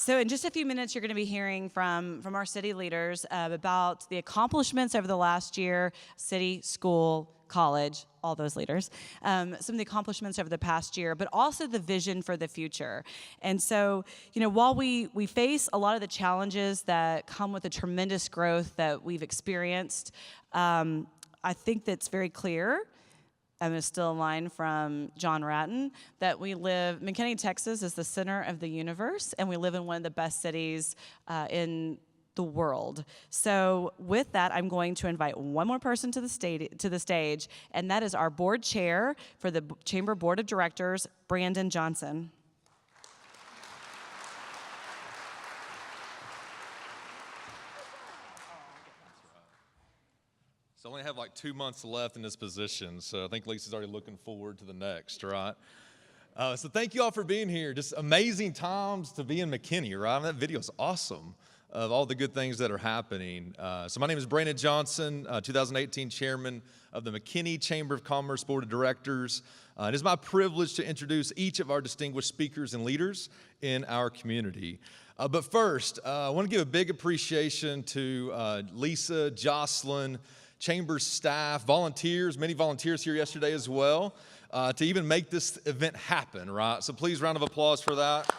So in just a few minutes, you're going to be hearing from our city leaders about the accomplishments over the last year, city, school, college, all those leaders, some of the accomplishments over the past year, but also the vision for the future. And so, while we face a lot of the challenges that come with the tremendous growth that we've experienced, I think that's very clear. I'm going to steal a line from John Ratton, that McKinney, Texas is the center of the universe, and we live in one of the best cities in the world. So with that, I'm going to invite one more person to the stage, and that is our board chair for the Chamber Board of Directors, Brandon Johnson. So I only have like 2 months left in this position, so I think Lisa's already looking forward to the next, right? So thank you all for being here. Just amazing times to be in McKinney, right? That video is awesome of all the good things that are happening. So my name is Brandon Johnson, 2018 chairman of the McKinney Chamber of Commerce Board of Directors. It is my privilege to introduce each of our distinguished speakers and leaders in our community. But first, I want to give a big appreciation to Lisa, Jocelyn, Chamber staff, volunteers, many volunteers here yesterday as well, to even make this event happen, right? So please, round of applause for that.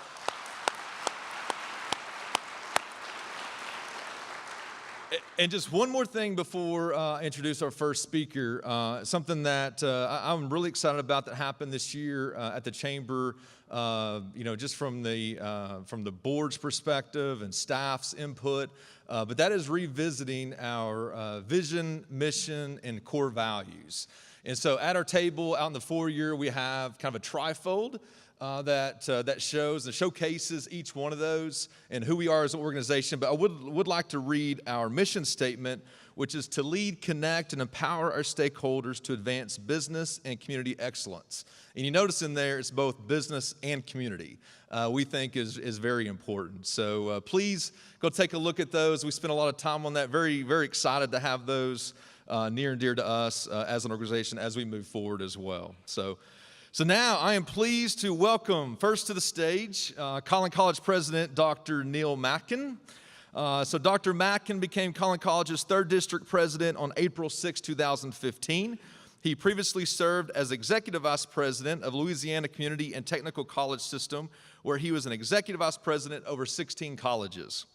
And just one more thing before I introduce our first speaker, something that I'm really excited about that happened this year at the Chamber, just from the board's perspective and staff's input, but that is revisiting our vision, mission, and core values. And so at our table out in the foyer, we have kind of a trifold that shows and showcases each one of those and who we are as an organization. But I would like to read our mission statement, which is to lead, connect, and empower our stakeholders to advance business and community excellence. And you notice in there, it's both business and community, we think is very important. So please go take a look at those. We spent a lot of time on that. Very, very excited to have those near and dear to us as an organization as we move forward as well. So now I am pleased to welcome first to the stage Collin College President Dr. Neil Mackin. So Dr. Mackin became Collin College's 3rd District President on April 6, 2015. He previously served as Executive Vice President of Louisiana Community and Technical College System, where he was an Executive Vice President over 16 colleges.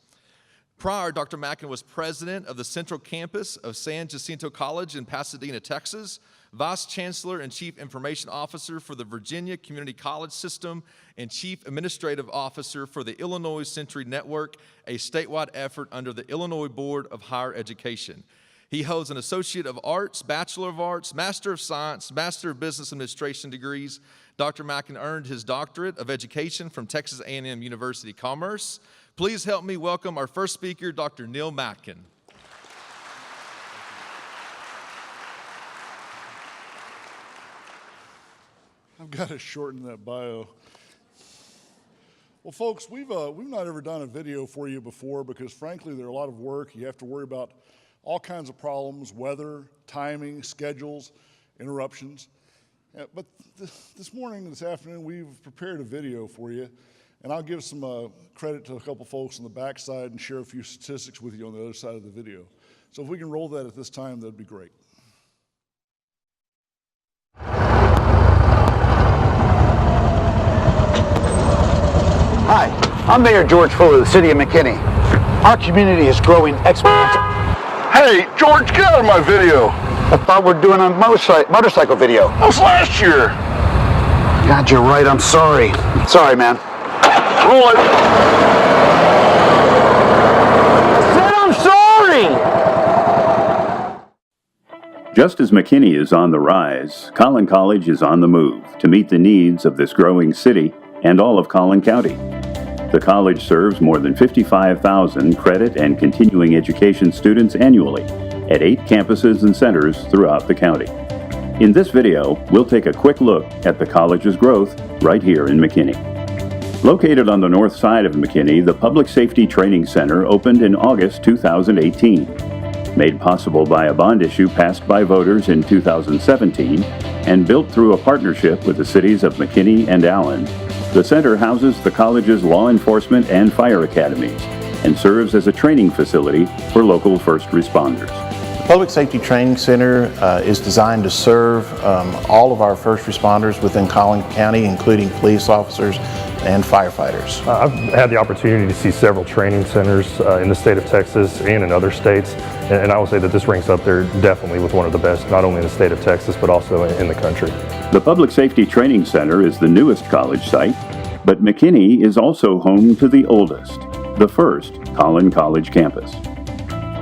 Prior, Dr. Mackin was President of the Central Campus of San Jacinto College in Pasadena, Texas, Vice Chancellor and Chief Information Officer for the Virginia Community College System, and Chief Administrative Officer for the Illinois Century Network, a statewide effort under the Illinois Board of Higher Education. He holds an Associate of Arts, Bachelor of Arts, Master of Science, Master of Business Administration degrees. Dr. Mackin earned his Doctorate of Education from Texas A&M University Commerce. Please help me welcome our first speaker, Dr. Neil Mackin. I've got to shorten that bio. Well, folks, we've not ever done a video for you before because, frankly, they're a lot of work. You have to worry about all kinds of problems, weather, timing, schedules, interruptions. But this afternoon, we've prepared a video for you, and I'll give some credit to a couple folks on the backside and share a few statistics with you on the other side of the video. So if we can roll that at this time, that'd be great. Hi, I'm Mayor George Fuller of the city of McKinney. Our community is growing exponentially. Hey, George, get out of my video. I thought we were doing a motorcycle video. That was last year. God, you're right. I'm sorry. Sorry, man. Roll it. I said I'm sorry. Just as McKinney is on the rise, Collin College is on the move to meet the needs of this growing city and all of Collin County. The college serves more than 55,000 credit and continuing education students annually at 8 campuses and centers throughout the county. In this video, we'll take a quick look at the college's growth right here in McKinney. Located on the north side of McKinney, the Public Safety Training Center opened in August 2018. Made possible by a bond issue passed by voters in 2017 and built through a partnership with the cities of McKinney and Allen, The center houses the college's law enforcement and fire academies and serves as a training facility for local first responders. The Public Safety Training Center is designed to serve all of our first responders within Collin County, including police officers and firefighters. I've had the opportunity to see several training centers in the state of Texas and in other states, and I will say that this ranks up there definitely with one of the best, not only in the state of Texas, but also in the country. The Public Safety Training Center is the newest college site, but McKinney is also home to the oldest, the first Collin College campus.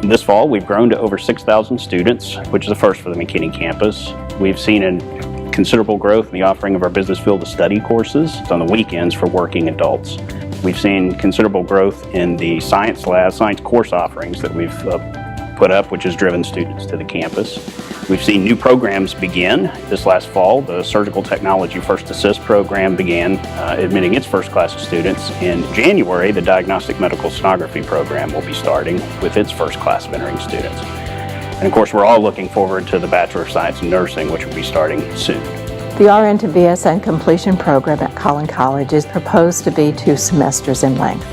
This fall, we've grown to over 6,000 students, which is a first for the McKinney campus. We've seen a considerable growth in the offering of our business field of study courses on the weekends for working adults. We've seen considerable growth in the science lab, science course offerings that we've put up, which has driven students to the campus. We've seen new programs begin. This last fall, the Surgical Technology First Assist program began admitting its first class of students. In January, the Diagnostic Medical Sonography program will be starting with its first class of entering students. And of course, we're all looking forward to the Bachelor of Science in Nursing, which will be starting soon. The RN to BSN completion program at Collin College is proposed to be 2 semesters in length.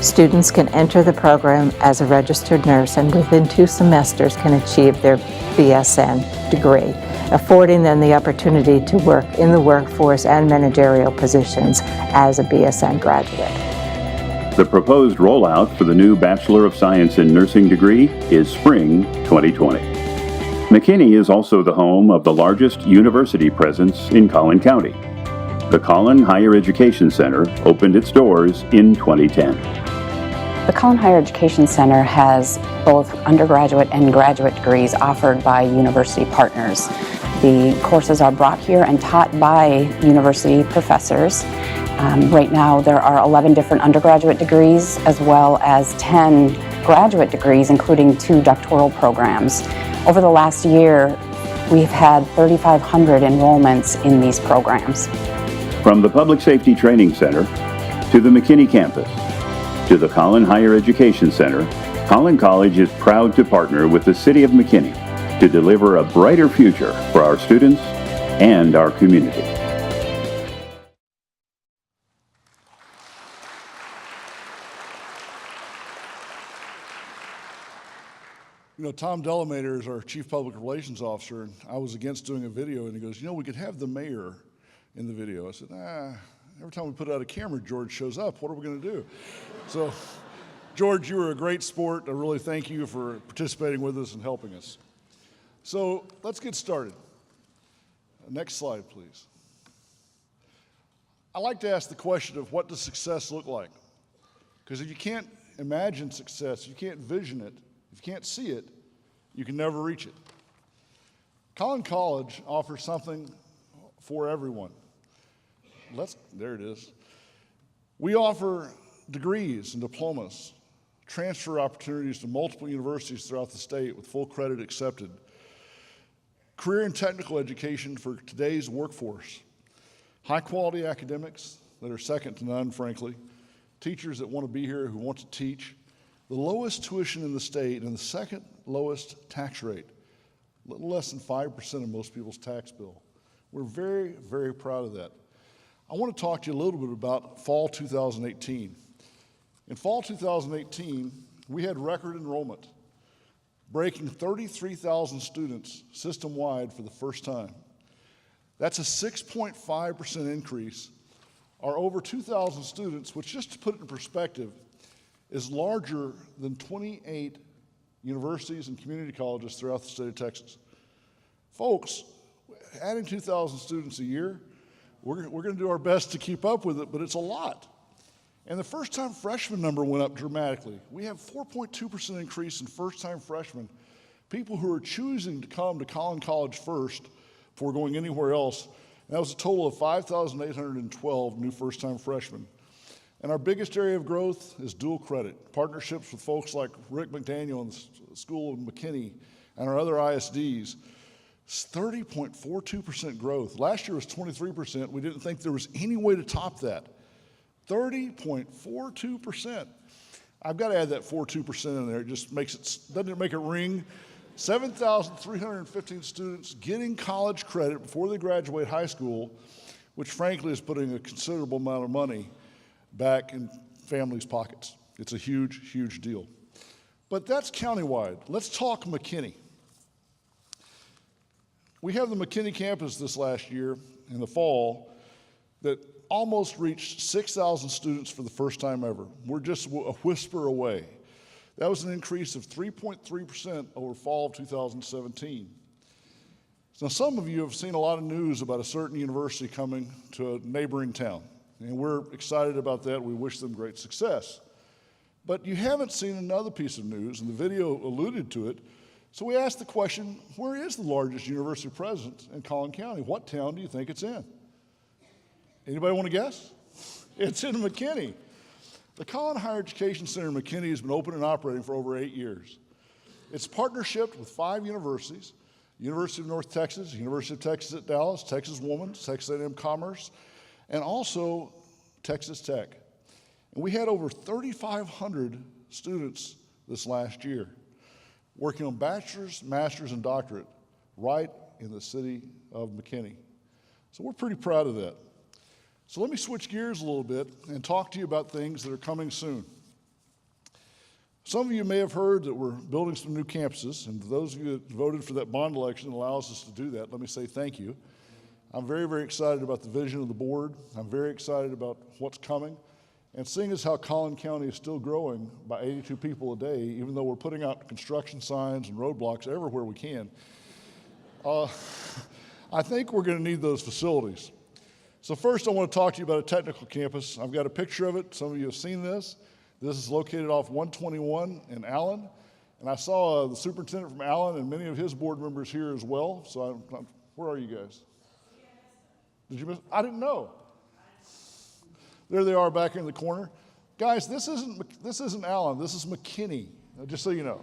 Students can enter the program as a registered nurse and within 2 semesters can achieve their BSN degree, affording them the opportunity to work in the workforce and managerial positions as a BSN graduate. The proposed rollout for the new Bachelor of Science in Nursing degree is spring 2020. McKinney is also the home of the largest university presence in Collin County. The Collin Higher Education Center opened its doors in 2010. The Collin Higher Education Center has both undergraduate and graduate degrees offered by university partners. The courses are brought here and taught by university professors. Right now there are 11 different undergraduate degrees as well as 10 graduate degrees, including 2 doctoral programs. Over the last year, we've had 3,500 enrollments in these programs. From the Public Safety Training Center to the McKinney campus to the Collin Higher Education Center, Collin College is proud to partner with the City of McKinney to deliver a brighter future for our students and our community. You know, Tom Delamater is our Chief Public Relations Officer, and I was against doing a video, and he goes, you know, we could have the mayor in the video. I said, every time we put out a camera, George shows up. What are we going to do? So, George, you were a great sport. I really thank you for participating with us and helping us. So, let's get started. Next slide, please. I like to ask the question of what does success look like? Because if you can't imagine success, you can't vision it, if you can't see it, you can never reach it. Collin College offers something for everyone. There it is. We offer degrees and diplomas, transfer opportunities to multiple universities throughout the state with full credit accepted, career and technical education for today's workforce, high quality academics that are second to none, frankly, teachers that want to be here, who want to teach, the lowest tuition in the state and the second lowest tax rate, a little less than 5% of most people's tax bill. We're very, very proud of that. I want to talk to you a little bit about fall 2018. In fall 2018, we had record enrollment, breaking 33,000 students system-wide for the first time. That's a 6.5% increase. Our over 2,000 students, which just to put it in perspective, is larger than 28 universities and community colleges throughout the state of Texas. Folks, adding 2,000 students a year, we're going to do our best to keep up with it, but it's a lot. And the first-time freshman number went up dramatically. We have 4.2% increase in first-time freshmen, people who are choosing to come to Collin College first before going anywhere else. And that was a total of 5,812 new first-time freshmen. And our biggest area of growth is dual credit, partnerships with folks like Rick McDaniel and the School of McKinney and our other ISDs. It's 30.42% growth. Last year was 23%. We didn't think there was any way to top that. 30.42%. I've got to add that 42% in there. It just makes it, doesn't it make it ring? 7,315 students getting college credit before they graduate high school which frankly is putting a considerable amount of money back in families' pockets. It's a huge, huge deal. But that's countywide. Let's talk McKinney. We have the McKinney campus this last year in the fall that almost reached 6,000 students for the first time ever. We're just a whisper away. That was an increase of 3.3% over fall of 2017. Now, some of you have seen a lot of news about a certain university coming to a neighboring town, and we're excited about that. We wish them great success. But you haven't seen another piece of news, and the video alluded to it. So we asked the question, where is the largest university presence in Collin County? What town do you think it's in? Anybody want to guess? It's in McKinney. The Collin Higher Education Center in McKinney has been open and operating for over 8 years. It's partnership with 5 universities, University of North Texas, University of Texas at Dallas, Texas Woman's, Texas A&M Commerce, and also Texas Tech. And we had over 3,500 students this last year working on bachelor's, master's, and doctorate right in the city of McKinney. So we're pretty proud of that. So let me switch gears a little bit and talk to you about things that are coming soon. Some of you may have heard that we're building some new campuses, and to those of you that voted for that bond election that allows us to do that, let me say thank you. I'm very, very excited about the vision of the board. I'm very excited about what's coming. And seeing as how Collin County is still growing by 82 people a day, even though we're putting out construction signs and roadblocks everywhere we can, I think we're going to need those facilities. So first I want to talk to you about a technical campus. I've got a picture of it. Some of you have seen this. This is located off 121 in Allen. And I saw the superintendent from Allen and many of his board members here as well. So where are you guys? Did you miss? I didn't know. There they are back in the corner. Guys, this isn't Allen. This is McKinney, just so you know.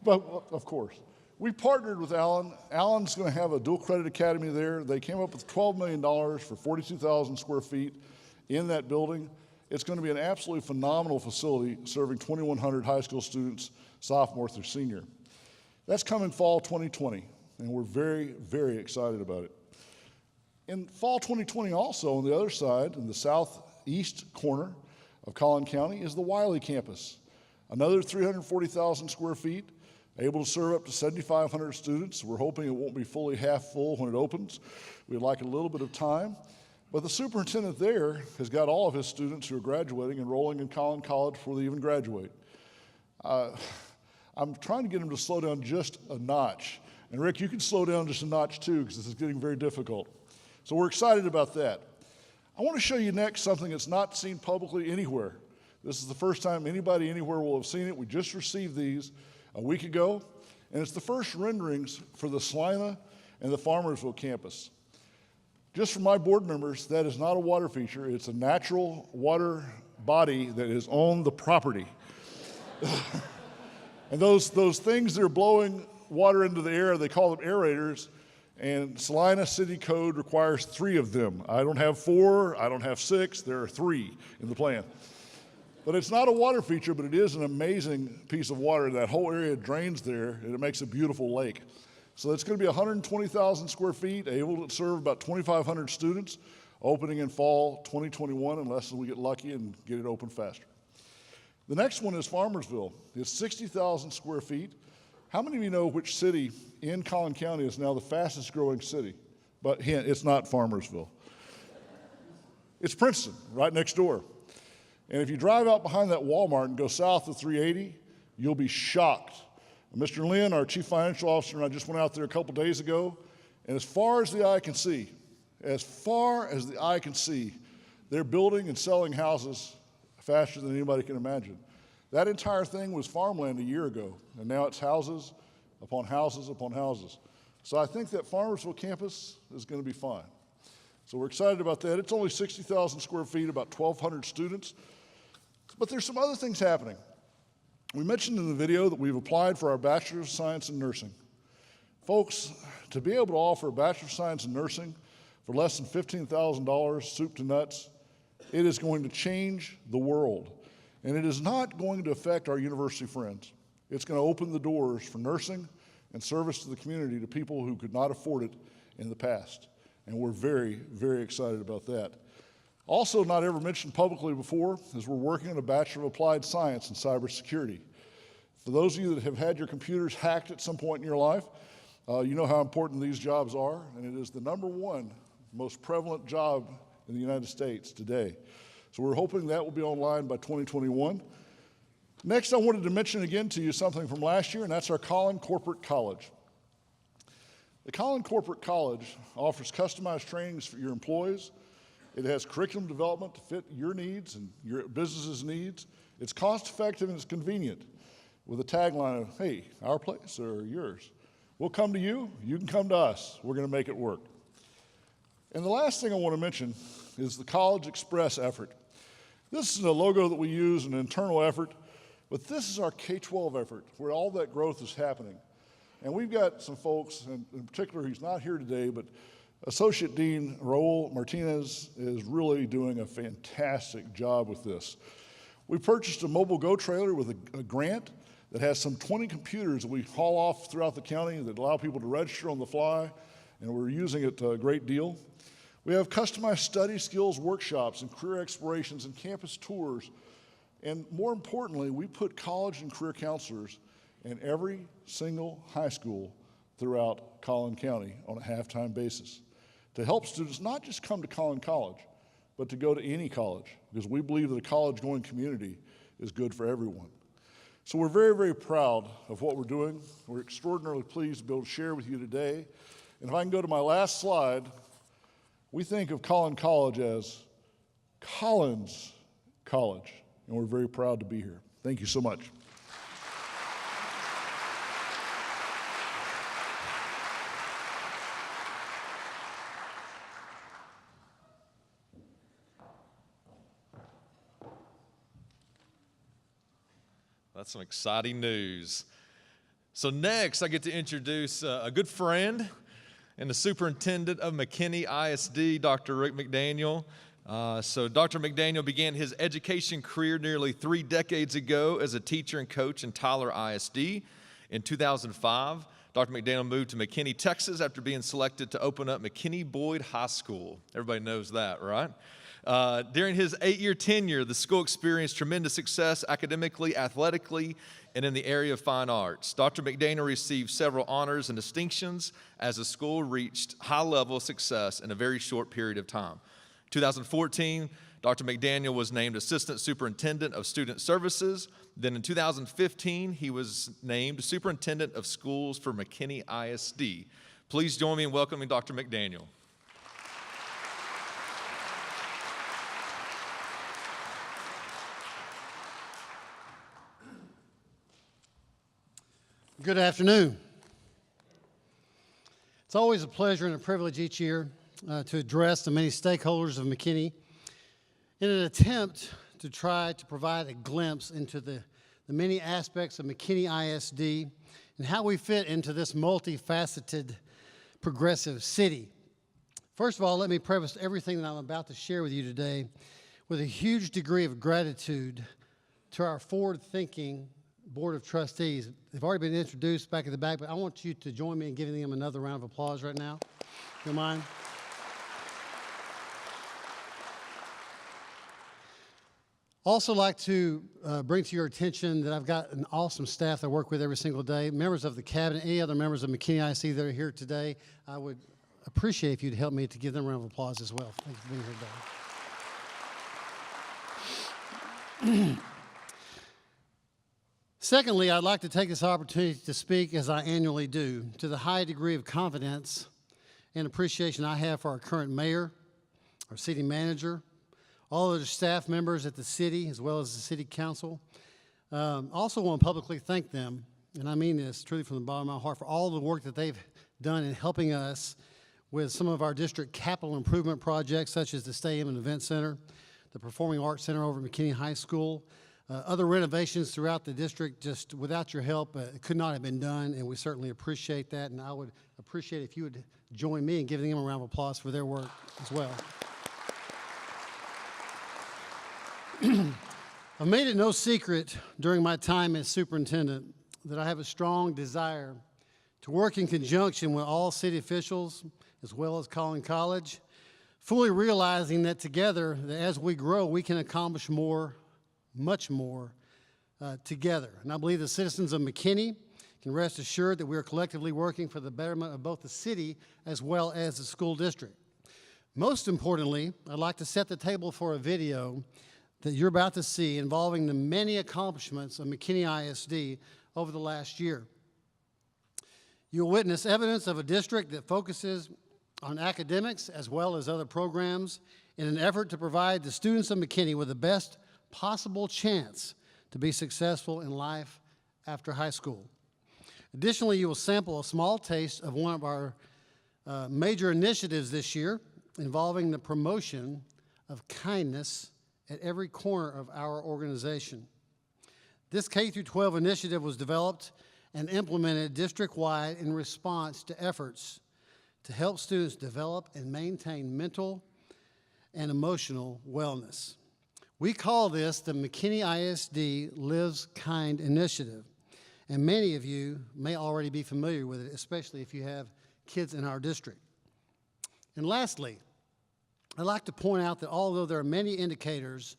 But of course. We partnered with Allen. Allen's going to have a dual credit academy there. They came up with $12 million for 42,000 square feet in that building. It's going to be an absolutely phenomenal facility serving 2,100 high school students, sophomore through senior. That's coming fall 2020, and we're very, very excited about it. In fall 2020 also, on the other side, in the southeast corner of Collin County, is the Wiley campus. Another 340,000 square feet, able to serve up to 7,500 students. We're hoping it won't be fully half full when it opens. We'd like a little bit of time. But the superintendent there has got all of his students who are graduating enrolling in Collin College before they even graduate. I'm trying to get him to slow down just a notch. And Rick, you can slow down just a notch too, because this is getting very difficult. So we're excited about that. I want to show you next something that's not seen publicly anywhere. This is the first time anybody anywhere will have seen it. We just received these a week ago, and it's the first renderings for the Salina and the Farmersville campus. Just for my board members, that is not a water feature. It's a natural water body that is on the property. And those things that are blowing water into the air, they call them aerators, and Salina City Code requires 3 of them. I don't have 4, I don't have 6, there are 3 in the plan. But it's not a water feature, but it is an amazing piece of water. That whole area drains there, and it makes a beautiful lake. So it's going to be 120,000 square feet, able to serve about 2,500 students, opening in fall 2021, unless we get lucky and get it open faster. The next one is Farmersville. It's 60,000 square feet. How many of you know which city in Collin County is now the fastest growing city? But hint, it's not Farmersville. It's Princeton, right next door. And if you drive out behind that Walmart and go south of 380, you'll be shocked. Mr. Lynn, our chief financial officer, and I just went out there a couple days ago, and as far as the eye can see, they're building and selling houses faster than anybody can imagine. That entire thing was farmland a year ago, and now it's houses upon houses upon houses. So I think that Farmersville campus is going to be fine. So we're excited about that. It's only 60,000 square feet, about 1,200 students. But there's some other things happening. We mentioned in the video that we've applied for our Bachelor of Science in Nursing. Folks, to be able to offer a Bachelor of Science in Nursing for less than $15,000, soup to nuts, it is going to change the world. And it is not going to affect our university friends. It's going to open the doors for nursing and service to the community to people who could not afford it in the past. And we're very, very excited about that. Also not ever mentioned publicly before is we're working on a Bachelor of Applied Science in Cybersecurity. For those of you that have had your computers hacked at some point in your life, you know how important these jobs are, and it is the #1 most prevalent job in the United States today. So we're hoping that will be online by 2021. Next, I wanted to mention again to you something from last year, and that's our Collin Corporate College. The Collin Corporate College offers customized trainings for your employees. It has curriculum development to fit your needs and your business's needs. It's cost-effective and it's convenient with a tagline of, hey, our place or yours. We'll come to you, you can come to us. We're going to make it work. And the last thing I want to mention is the College Express effort. This is a logo that we use, an internal effort, but this is our K-12 effort where all that growth is happening. And we've got some folks, and in particular, he's not here today, but Associate Dean Raul Martinez is really doing a fantastic job with this. We purchased a mobile Go trailer with a grant that has some 20 computers that we haul off throughout the county that allow people to register on the fly, and we're using it a great deal. We have customized study skills workshops and career explorations and campus tours. And more importantly, we put college and career counselors in every single high school throughout Collin County on a half-time basis to help students not just come to Collin College, but to go to any college, because we believe that a college-going community is good for everyone. So we're very, very proud of what we're doing. We're extraordinarily pleased to be able to share with you today. And if I can go to my last slide, we think of Collin College as Collins College, and we're very proud to be here. Thank you so much. That's some exciting news. So next, I get to introduce a good friend and the superintendent of McKinney ISD, Dr. Rick McDaniel. So Dr. McDaniel began his education career nearly 3 decades ago as a teacher and coach in Tyler ISD. In 2005, Dr. McDaniel moved to McKinney, Texas after being selected to open up McKinney Boyd High School. Everybody knows that, right? During his 8-year tenure, the school experienced tremendous success academically, athletically, and in the area of fine arts. Dr. McDaniel received several honors and distinctions as the school reached high-level success in a very short period of time. 2014, Dr. McDaniel was named Assistant Superintendent of Student Services. Then in 2015, he was named Superintendent of Schools for McKinney ISD. Please join me in welcoming Dr. McDaniel. Good afternoon. It's always a pleasure and a privilege each year to address the many stakeholders of McKinney in an attempt to try to provide a glimpse into the many aspects of McKinney ISD and how we fit into this multifaceted, progressive city. First of all, let me preface everything that I'm about to share with you today with a huge degree of gratitude to our forward-thinking Board of Trustees. They've already been introduced back at the back, but I want you to join me in giving them another round of applause right now. Don't mind? Also like to bring to your attention that I've got an awesome staff that I work with every single day, members of the cabinet, any other members of McKinney ISD that are here today. I would appreciate if you'd help me to give them a round of applause as well. Thank you for being here today. Secondly, I'd like to take this opportunity to speak, as I annually do, to the high degree of confidence and appreciation I have for our current mayor, our city manager, all of the staff members at the city, as well as the city council. I also want to publicly thank them, and I mean this truly from the bottom of my heart, for all the work that they've done in helping us with some of our district capital improvement projects, such as the Stadium and Event Center, the Performing Arts Center over at McKinney High School, other renovations throughout the district. Just without your help, it could not have been done, and we certainly appreciate that, and I would appreciate if you would join me in giving them a round of applause for their work as well. I've made it no secret during my time as superintendent that I have a strong desire to work in conjunction with all city officials as well as Collin College, fully realizing that together, that as we grow, we can accomplish more, much more, together. And I believe the citizens of McKinney can rest assured that we are collectively working for the betterment of both the city as well as the school district. Most importantly, I'd like to set the table for a video that you're about to see involving the many accomplishments of McKinney ISD over the last year. You'll witness evidence of a district that focuses on academics as well as other programs in an effort to provide the students of McKinney with the best possible chance to be successful in life after high school. Additionally, you will sample a small taste of one of our major initiatives this year involving the promotion of kindness at every corner of our organization. This K-12 initiative was developed and implemented district-wide in response to efforts to help students develop and maintain mental and emotional wellness. We call this the McKinney ISD Lives Kind Initiative, and many of you may already be familiar with it, especially if you have kids in our district. And lastly, I'd like to point out that although there are many indicators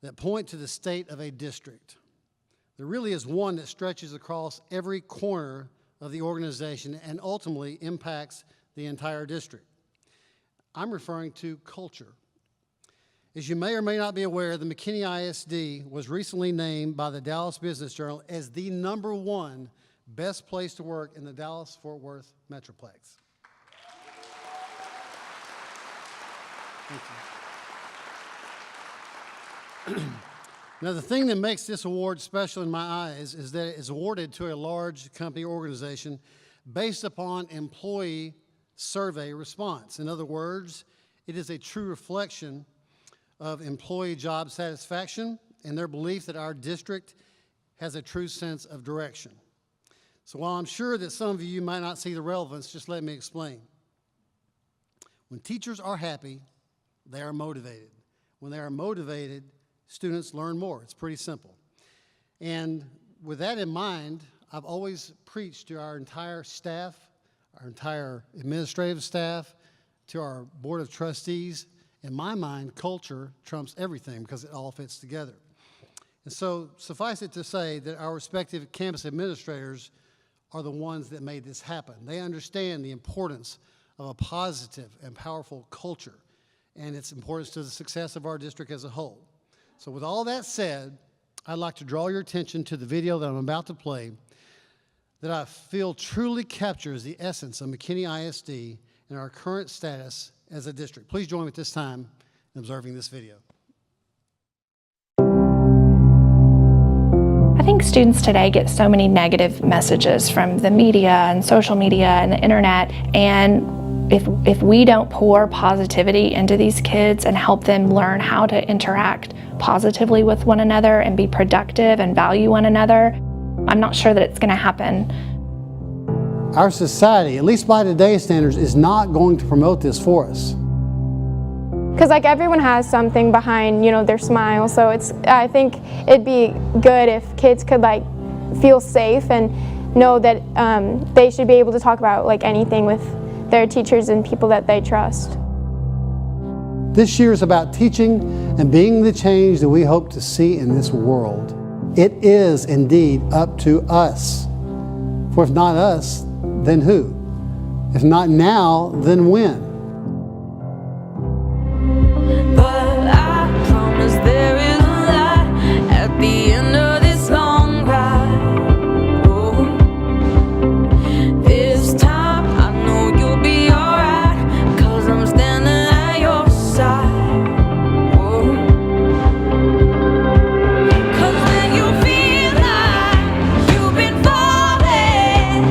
that point to the state of a district, there really is one that stretches across every corner of the organization and ultimately impacts the entire district. I'm referring to culture. As you may or may not be aware, the McKinney ISD was recently named by the Dallas Business Journal as the #1 best place to work in the Dallas-Fort Worth Metroplex. Thank you. Now, the thing that makes this award special in my eyes is that it is awarded to a large company organization based upon employee survey response. In other words, it is a true reflection of employee job satisfaction and their belief that our district has a true sense of direction. So while I'm sure that some of you might not see the relevance, just let me explain. When teachers are happy, they are motivated. When they are motivated, students learn more. It's pretty simple. And with that in mind, I've always preached to our entire staff, our entire administrative staff, to our board of trustees. In my mind, culture trumps everything because it all fits together. And so suffice it to say that our respective campus administrators are the ones that made this happen. They understand the importance of a positive and powerful culture and its importance to the success of our district as a whole. So with all that said, I'd like to draw your attention to the video that I'm about to play that I feel truly captures the essence of McKinney ISD and our current status as a district. Please join me at this time in observing this video. I think students today get so many negative messages from the media and social media and the internet, and if we don't pour positivity into these kids and help them learn how to interact positively with one another and be productive and value one another, I'm not sure that it's going to happen. Our society, at least by today's standards, is not going to promote this for us. Because like everyone has something behind, their smile. So I think it'd be good if kids could feel safe and know that they should be able to talk about anything with their teachers and people that they trust. This year is about teaching and being the change that we hope to see in this world. It is indeed up to us. For if not us, then who? If not now, then when? But I promise there is a light at the end of this long ride. Oh, this time I know you'll be alright, 'cause I'm standing at your side. Oh, 'cause when you feel like you've been falling,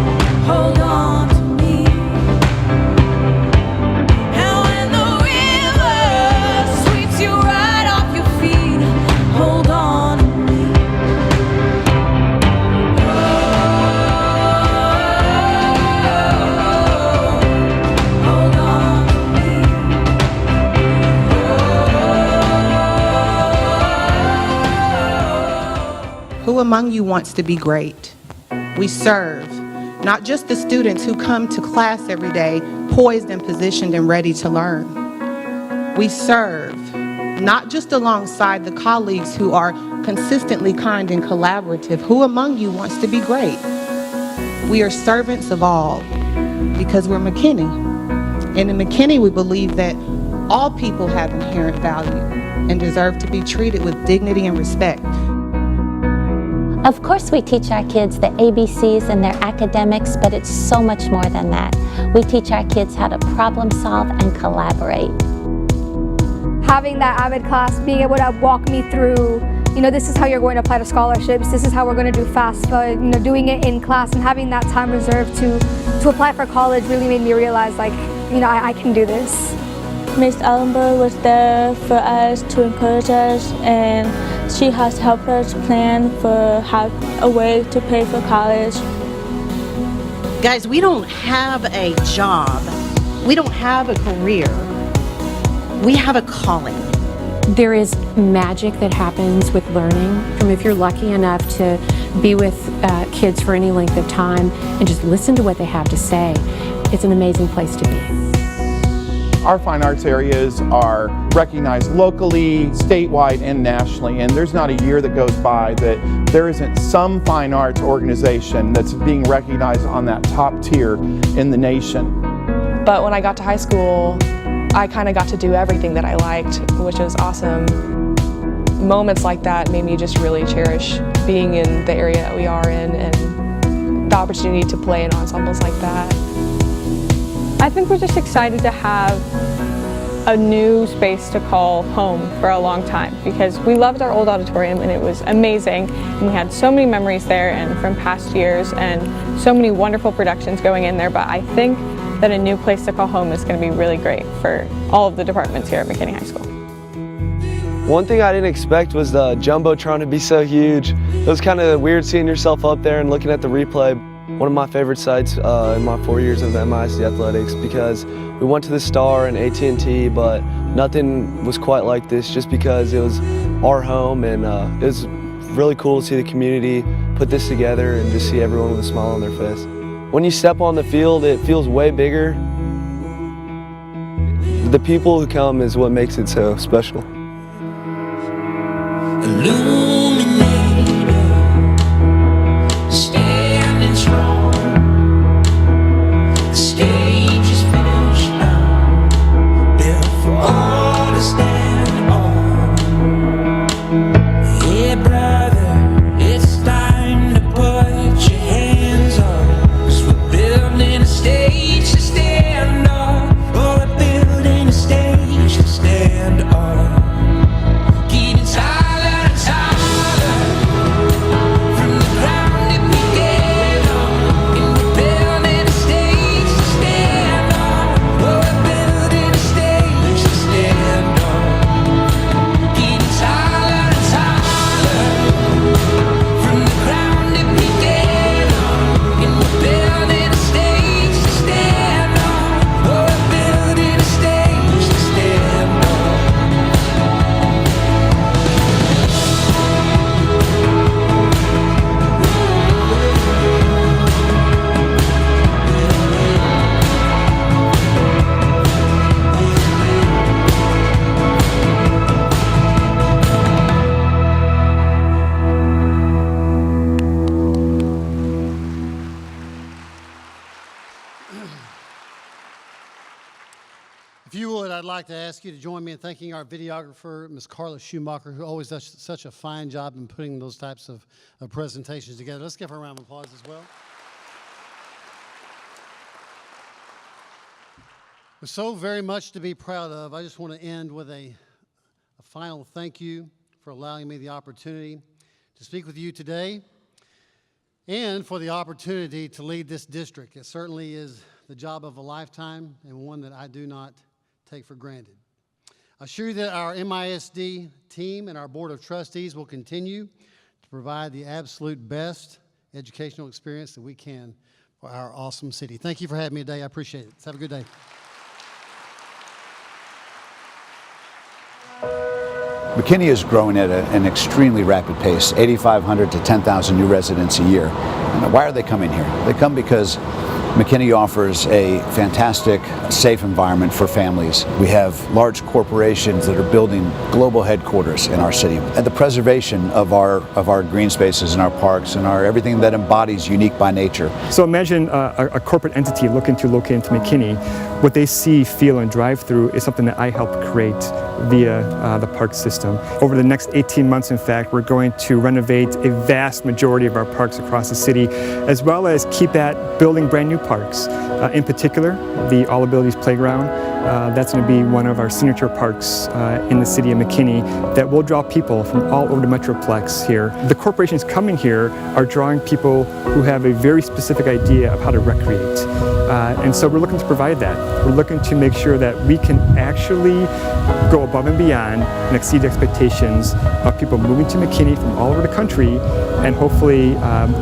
hold on to me. And when the river sweeps you right off your feet, hold on to me. Hold on to me. Who among you wants to be great? We serve. not just the students who come to class every day poised and positioned and ready to learn. We serve not just alongside the colleagues who are consistently kind and collaborative. Who among you wants to be great? We are servants of all because we're McKinney. And in McKinney, we believe that all people have inherent value and deserve to be treated with dignity and respect. Of course we teach our kids the ABCs and their academics, but it's so much more than that. We teach our kids how to problem solve and collaborate. Having that AVID class, being able to walk me through, this is how you're going to apply to scholarships, this is how we're going to do FAFSA, doing it in class and having that time reserved to apply for college really made me realize, I can do this. Ms. Allenberg was there for us to encourage us, and she has helped us plan for a way to pay for college. Guys, we don't have a job. We don't have a career. We have a calling. There is magic that happens with learning. If you're lucky enough to be with kids for any length of time and just listen to what they have to say, it's an amazing place to be. Our fine arts areas are recognized locally, statewide, and nationally, and there's not a year that goes by that there isn't some fine arts organization that's being recognized on that top tier in the nation. But when I got to high school, I kind of got to do everything that I liked, which was awesome. Moments like that made me just really cherish being in the area that we are in and the opportunity to play in ensembles like that. I think we're just excited to have a new space to call home for a long time because we loved our old auditorium and it was amazing and we had so many memories there and from past years and so many wonderful productions going in there, but I think that a new place to call home is going to be really great for all of the departments here at McKinney High School. One thing I didn't expect was the Jumbotron to be so huge. It was kind of weird seeing yourself up there and looking at the replay. One of my favorite sites in my 4 years of MISD athletics because we went to the Star and AT&T, but nothing was quite like this just because it was our home and it was really cool to see the community put this together and just see everyone with a smile on their face. When you step on the field, it feels way bigger. The people who come is what makes it so special. I'd like to ask you to join me in thanking our videographer, Ms. Carla Schumacher, who always does such a fine job in putting those types of presentations together. Let's give her a round of applause as well. With so very much to be proud of, I just want to end with a final thank you for allowing me the opportunity to speak with you today and for the opportunity to lead this district. It certainly is the job of a lifetime and one that I do not take for granted. I assure you that our MISD team and our Board of Trustees will continue to provide the absolute best educational experience that we can for our awesome city. Thank you for having me today. I appreciate it. Let's have a good day. McKinney is growing at an extremely rapid pace, 8,500 to 10,000 new residents a year. Now, why are they coming here? They come because McKinney offers a fantastic, safe environment for families. We have large corporations that are building global headquarters in our city. And the preservation of our green spaces and our parks and everything that embodies unique by nature. So imagine a corporate entity looking to locate into McKinney. What they see, feel, and drive through is something that I helped create via the park system. Over the next 18 months, in fact, we're going to renovate a vast majority of our parks across the city, as well as keep at building brand new parks. In particular, the All Abilities Playground. That's going to be one of our signature parks in the city of McKinney that will draw people from all over the Metroplex here. The corporations coming here are drawing people who have a very specific idea of how to recreate. And so we're looking to provide that. We're looking to make sure that we can actually go above and beyond and exceed expectations of people moving to McKinney from all over the country and hopefully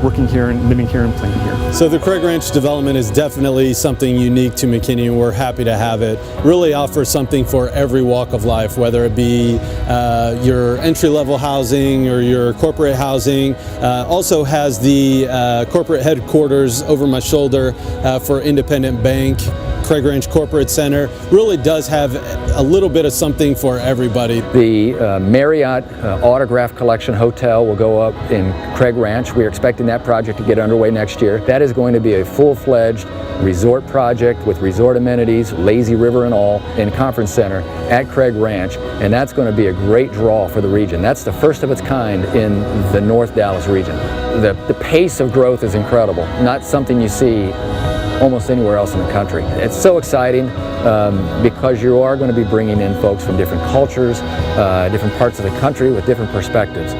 working here and living here and playing here. So the Craig Ranch development is definitely something unique to McKinney, and we're happy to have it. Really offers something for every walk of life, whether it be your entry-level housing or your corporate housing. Also has the corporate headquarters over my shoulder for Independent Bank. Craig Ranch Corporate Center really does have a little bit of something for everybody. The Marriott Autograph Collection Hotel will go up in Craig Ranch. We're expecting that project to get underway next year. That is going to be a full-fledged resort project with resort amenities, lazy river and all, in Conference Center at Craig Ranch, and that's going to be a great draw for the region. That's the first of its kind in the North Dallas region. The pace of growth is incredible, not something you see almost anywhere else in the country. It's so exciting because you are going to be bringing in folks from different cultures, different parts of the country with different perspectives.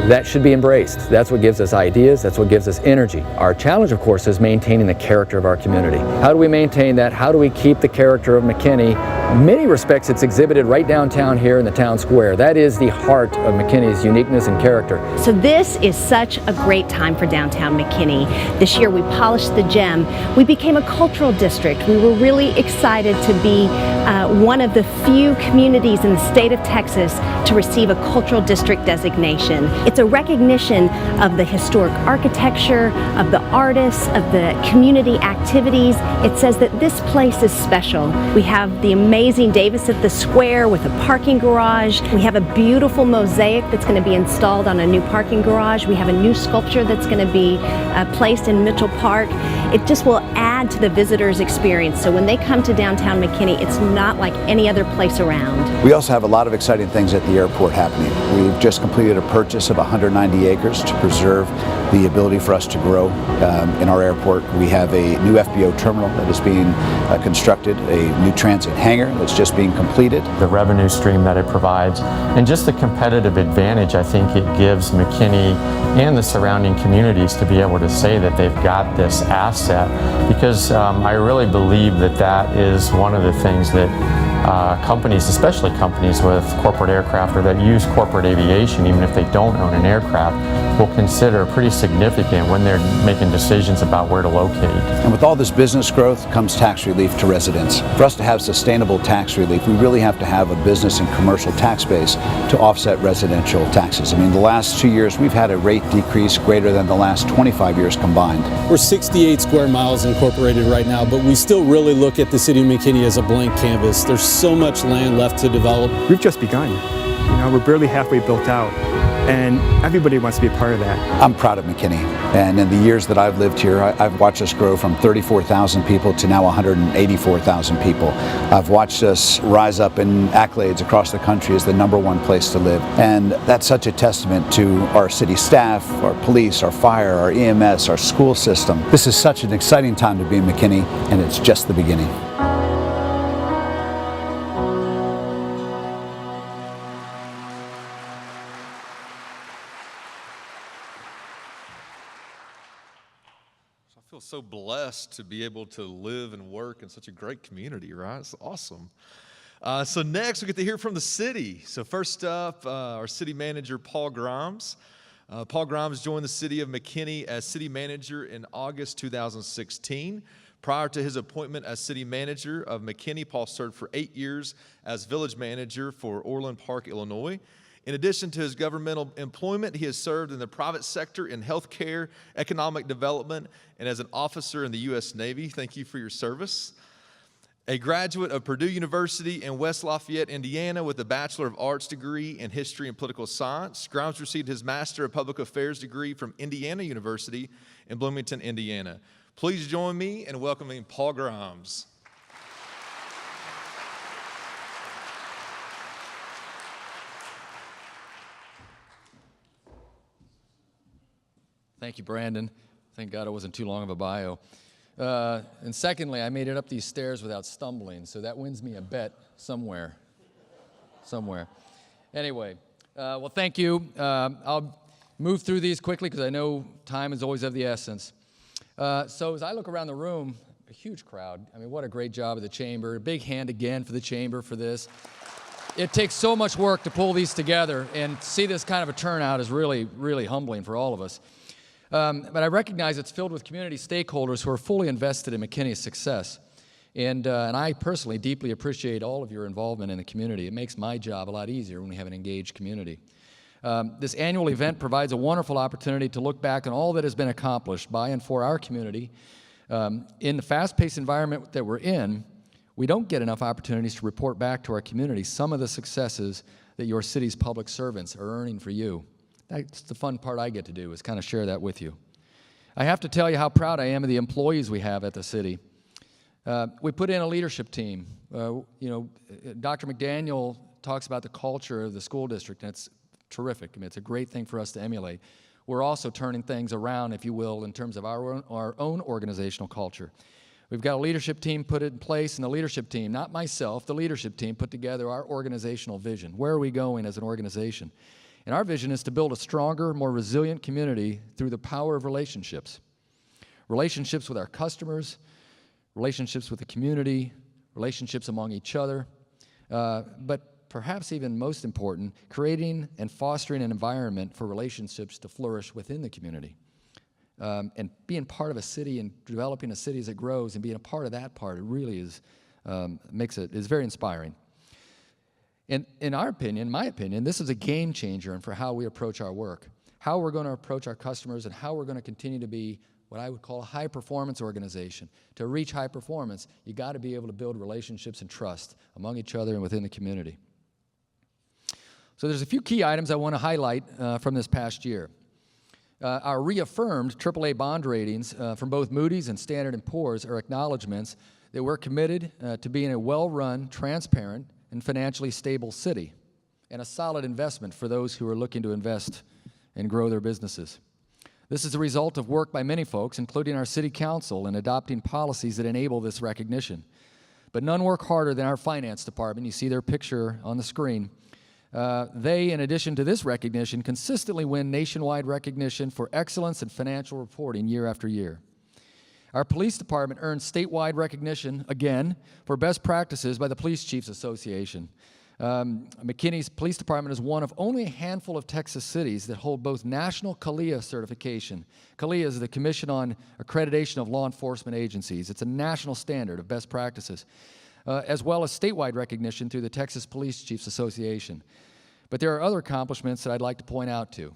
That should be embraced. That's what gives us ideas, that's what gives us energy. Our challenge, of course, is maintaining the character of our community. How do we maintain that? How do we keep the character of McKinney? In many respects, it's exhibited right downtown here in the town square. That is the heart of McKinney's uniqueness and character. So this is such a great time for downtown McKinney. This year we polished the gem. We became a cultural district. We were really excited to be one of the few communities in the state of Texas to receive a cultural district designation. It's a recognition of the historic architecture, of the artists, of the community activities. It says that this place is special. We have the amazing Davis at the Square with a parking garage. We have a beautiful mosaic that's going to be installed on a new parking garage. We have a new sculpture that's going to be placed in Mitchell Park. It just will add to the visitor's experience. So when they come to downtown McKinney, it's not like any other place around. We also have a lot of exciting things at the airport happening. We've just completed a purchase of 190 acres to preserve the ability for us to grow in our airport. We have a new FBO terminal that is being constructed, a new transit hangar that's just being completed. The revenue stream that it provides, and just the competitive advantage I think it gives McKinney and the surrounding communities to be able to say that they've got this asset, because I really believe that that is one of the things that companies, especially companies with corporate aircraft or that use corporate aviation, even if they don't own an aircraft, will consider pretty significant when they're making decisions about where to locate. And with all this business growth comes tax relief to residents. For us to have sustainable tax relief, we really have to have a business and commercial tax base to offset residential taxes. I mean, the last 2 years, we've had a rate decrease greater than the last 25 years combined. We're 68 square miles incorporated right now, but we still really look at the city of McKinney as a blank canvas. There's so much land left to develop. We've just begun. You know, we're barely halfway built out, and everybody wants to be a part of that. I'm proud of McKinney, and in the years that I've lived here, I've watched us grow from 34,000 people to now 184,000 people. I've watched us rise up in accolades across the country as the #1 place to live, and that's such a testament to our city staff, our police, our fire, our EMS, our school system. This is such an exciting time to be in McKinney, and it's just the beginning. I feel so blessed to be able to live and work in such a great community, right? It's awesome. So next, we get to hear from the city. So first up, our city manager, Paul Grimes. Paul Grimes joined the city of McKinney as city manager in August 2016. Prior to his appointment as city manager of McKinney, Paul served for 8 years as village manager for Orland Park, Illinois. In addition to his governmental employment, he has served in the private sector in healthcare, economic development, and as an officer in the U.S. Navy. Thank you for your service. A graduate of Purdue University in West Lafayette, Indiana, with a Bachelor of Arts degree in History and Political Science. Grimes received his Master of Public Affairs degree from Indiana University in Bloomington, Indiana. Please join me in welcoming Paul Grimes. Thank you, Brandon. Thank God it wasn't too long of a bio. And secondly, I made it up these stairs without stumbling, so that wins me a bet somewhere. Anyway, well, thank you. I'll move through these quickly because I know time is always of the essence. So as I look around the room, a huge crowd. I mean, what a great job of the chamber. A big hand again for the chamber for this. It takes so much work to pull these together, and see this kind of a turnout is really, really humbling for all of us. But I recognize it's filled with community stakeholders who are fully invested in McKinney's success. And I personally deeply appreciate all of your involvement in the community. It makes my job a lot easier when we have an engaged community. This annual event provides a wonderful opportunity to look back on all that has been accomplished by and for our community. In the fast-paced environment that we're in, we don't get enough opportunities to report back to our community some of the successes that your city's public servants are earning for you. That's the fun part I get to do, is kind of share that with you. I have to tell you how proud I am of the employees we have at the city. We put in a leadership team. Dr. McDaniel talks about the culture of the school district, and it's terrific. I mean, it's a great thing for us to emulate. We're also turning things around, if you will, in terms of our own organizational culture. We've got a leadership team put in place, and the leadership team, not myself, the leadership team put together our organizational vision. Where are we going as an organization? And our vision is to build a stronger, more resilient community through the power of relationships. Relationships with our customers, relationships with the community, relationships among each other, but perhaps even most important, creating and fostering an environment for relationships to flourish within the community. And being part of a city and developing a city as it grows and being a part of that part, it really is, is very inspiring. In our opinion, my opinion, this is a game changer for how we approach our work, how we're going to approach our customers, and how we're going to continue to be what I would call a high-performance organization. To reach high performance, you got to be able to build relationships and trust among each other and within the community. So there's a few key items I want to highlight from this past year. Our reaffirmed AAA bond ratings from both Moody's and Standard & Poor's are acknowledgments that we're committed to being a well-run, transparent, and financially stable city, and a solid investment for those who are looking to invest and grow their businesses. This is a result of work by many folks, including our city council, in adopting policies that enable this recognition. But none work harder than our finance department. You see their picture on the screen. They, in addition to this recognition, consistently win nationwide recognition for excellence in financial reporting year after year. Our police department earned statewide recognition, again, for best practices by the Police Chiefs Association. McKinney's police department is one of only a handful of Texas cities that hold both national CALEA certification. CALEA is the Commission on Accreditation of Law Enforcement Agencies. It's a national standard of best practices, as well as statewide recognition through the Texas Police Chiefs Association. But there are other accomplishments that I'd like to point out too.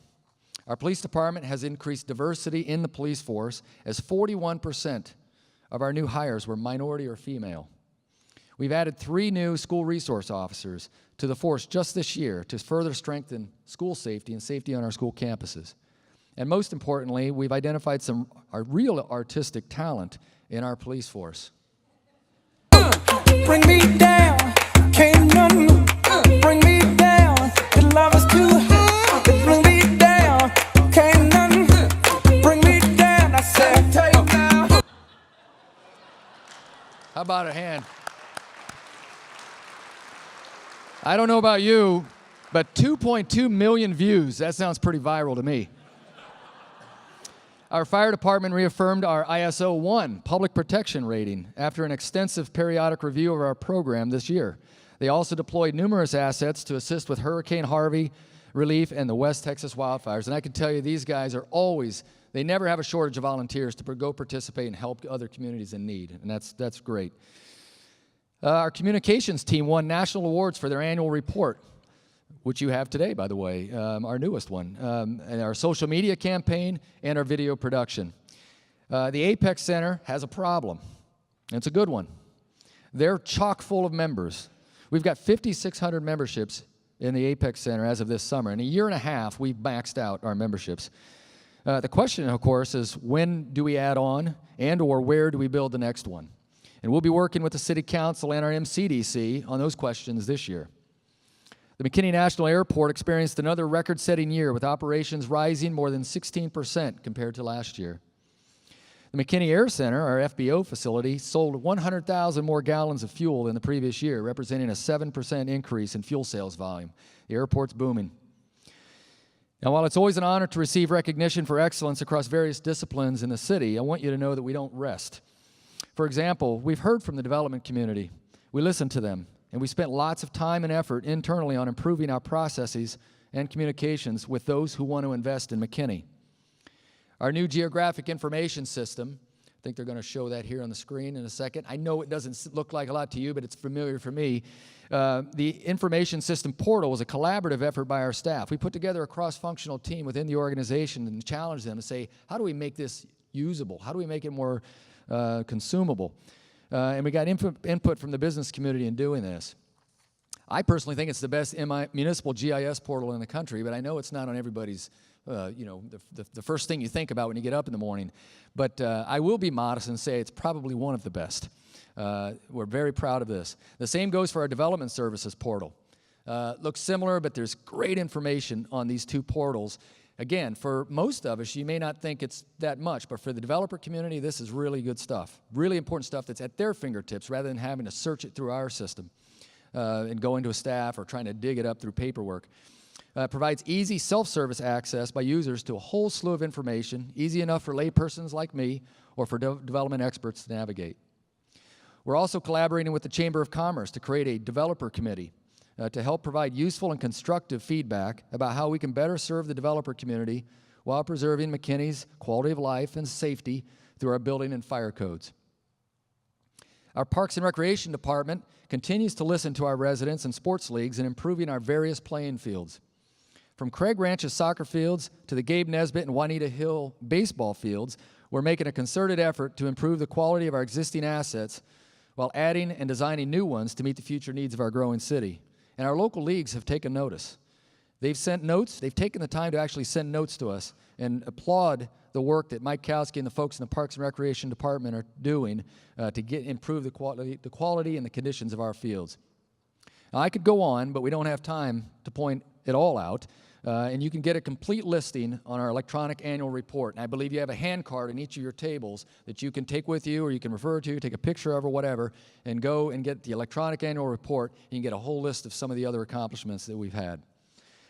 Our police department has increased diversity in the police force, as 41% of our new hires were minority or female. We've added 3 new school resource officers to the force just this year to further strengthen school safety and safety on our school campuses. And most importantly, we've identified some real artistic talent in our police force. Bring me down, can't none bring me down. The love is too high. Bring me down, can't none bring me down. I said, take now. How about a hand? I don't know about you, but 2.2 million views, that sounds pretty viral to me. Our fire department reaffirmed our ISO 1 public protection rating after an extensive periodic review of our program this year. They also deployed numerous assets to assist with Hurricane Harvey relief and the West Texas wildfires. And I can tell you, these guys are always, they never have a shortage of volunteers to go participate and help other communities in need, and that's great. Our communications team won national awards for their annual report. which you have today, by the way, our newest one, and our social media campaign and our video production. The Apex Center has a problem, and it's a good one. They're chock full of members. We've got 5,600 memberships in the Apex Center as of this summer. In a year and a half, we've maxed out our memberships. The question, of course, is when do we add on and or where do we build the next one? And we'll be working with the City Council and our MCDC on those questions this year. The McKinney National Airport experienced another record-setting year with operations rising more than 16% compared to last year. The McKinney Air Center, our FBO facility, sold 100,000 more gallons of fuel than the previous year, representing a 7% increase in fuel sales volume. The airport's booming. Now, while it's always an honor to receive recognition for excellence across various disciplines in the city, I want you to know that we don't rest. For example, we've heard from the development community. We listened to them, and we spent lots of time and effort internally on improving our processes and communications with those who want to invest in McKinney. Our new geographic information system, I think they're going to show that here on the screen in a second. I know it doesn't look like a lot to you, but it's familiar for me. The information system portal was a collaborative effort by our staff. We put together a cross-functional team within the organization and challenged them to say, how do we make this usable? How do we make it more consumable? And we got input from the business community in doing this. I personally think it's the best municipal GIS portal in the country, but I know it's not on everybody's, the first thing you think about when you get up in the morning. But I will be modest and say it's probably one of the best. We're very proud of this. The same goes for our development services portal. Looks similar, but there's great information on these two portals. Again, for most of us, you may not think it's that much, but for the developer community, this is really good stuff. Really important stuff that's at their fingertips rather than having to search it through our system and go into a staff or trying to dig it up through paperwork. Provides easy self-service access by users to a whole slew of information, easy enough for laypersons like me or for development experts to navigate. We're also collaborating with the Chamber of Commerce to create a developer committee to help provide useful and constructive feedback about how we can better serve the developer community while preserving McKinney's quality of life and safety through our building and fire codes. Our Parks and Recreation Department continues to listen to our residents and sports leagues in improving our various playing fields. From Craig Ranch's soccer fields to the Gabe Nesbitt and Juanita Hill baseball fields, we're making a concerted effort to improve the quality of our existing assets while adding and designing new ones to meet the future needs of our growing city. And our local leagues have taken notice. They've sent notes, they've taken the time to actually send notes to us and applaud the work that Mike Kowski and the folks in the Parks and Recreation Department are doing to improve the quality and the conditions of our fields. Now, I could go on, but we don't have time to point it all out. And you can get a complete listing on our electronic annual report. And I believe you have a hand card in each of your tables that you can take with you or you can refer to, take a picture of or whatever, and go and get the electronic annual report. You can get a whole list of some of the other accomplishments that we've had.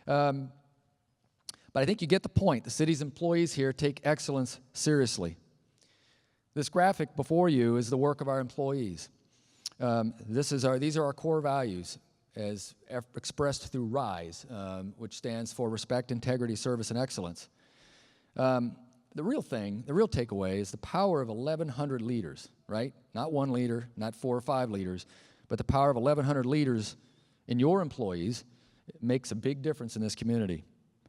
But I think you get the point. The city's employees here take excellence seriously. This graphic before you is the work of our employees. These are our core values, as expressed through RISE, which stands for Respect, Integrity, Service, and Excellence. The real takeaway is the power of 1,100 leaders, right? Not one leader, not 4 or 5 leaders, but the power of 1,100 leaders in your employees makes a big difference in this community.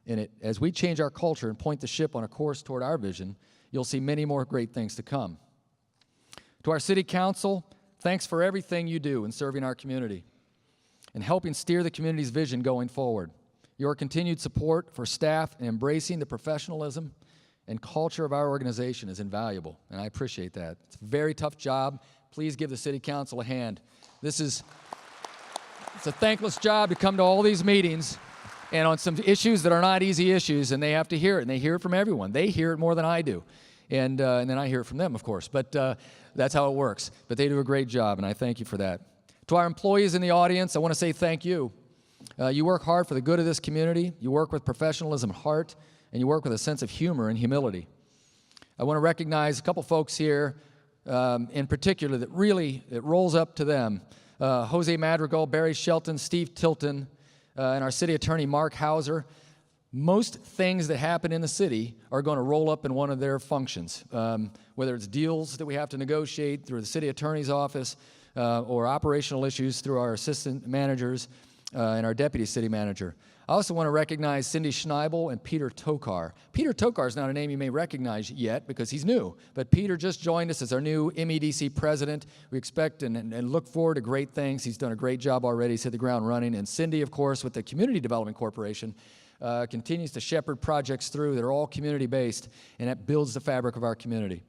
And as we change our culture and point the ship on a course toward our vision, you'll see many more great things to come. To our City Council, thanks for everything you do in serving our community and helping steer the community's vision going forward. Your continued support for staff and embracing the professionalism and culture of our organization is invaluable, and I appreciate that. It's a very tough job. Please give the City Council a hand. It's a thankless job to come to all these meetings and on some issues that are not easy issues, and they have to hear it, and they hear it from everyone. They hear it more than I do, and then I hear it from them, of course, but that's how it works. But they do a great job, and I thank you for that. To our employees in the audience, I want to say thank you. You work hard for the good of this community. You work with professionalism and heart, and you work with a sense of humor and humility. I want to recognize a couple folks here in particular that really, it rolls up to them. Jose Madrigal, Barry Shelton, Steve Tilton, and our city attorney, Mark Hauser. Most things that happen in the city are going to roll up in one of their functions, whether it's deals that we have to negotiate through the city attorney's office, or operational issues through our assistant managers. and our deputy city manager. I also want to recognize Cindy Schneibel and Peter Tokar. Peter Tokar is not a name you may recognize yet because he's new, but Peter just joined us as our new MEDC president. We expect and look forward to great things. He's done a great job already. He's hit the ground running. And Cindy, of course, with the Community Development Corporation, continues to shepherd projects through that are all community-based, and that builds the fabric of our community.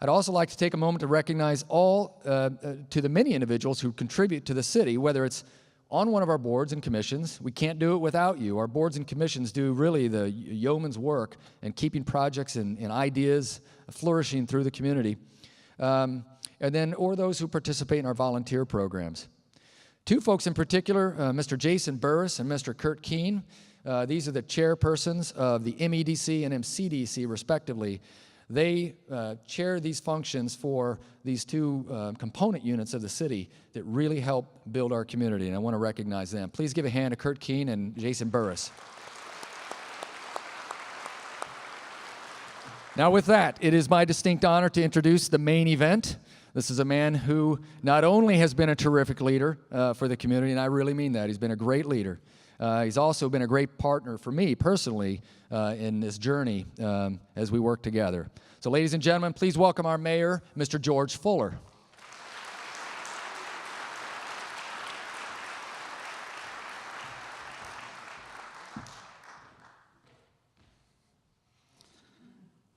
I'd also like to take a moment to recognize to the many individuals who contribute to the city, whether it's on one of our boards and commissions. We can't do it without you. Our boards and commissions do really the yeoman's work in keeping projects and ideas flourishing through the community. Or those who participate in our volunteer programs. Two folks in particular, Mr. Jason Burris and Mr. Kurt Keene. These are the chairpersons of the MEDC and MCDC, respectively. They chair these functions for these two component units of the city that really help build our community, and I want to recognize them. Please give a hand to Kurt Keene and Jason Burris. Now with that, it is my distinct honor to introduce the main event. This is a man who not only has been a terrific leader for the community, and I really mean that, he's been a great leader. He's also been a great partner for me personally in this journey as we work together. So ladies and gentlemen, please welcome our mayor, Mr. George Fuller.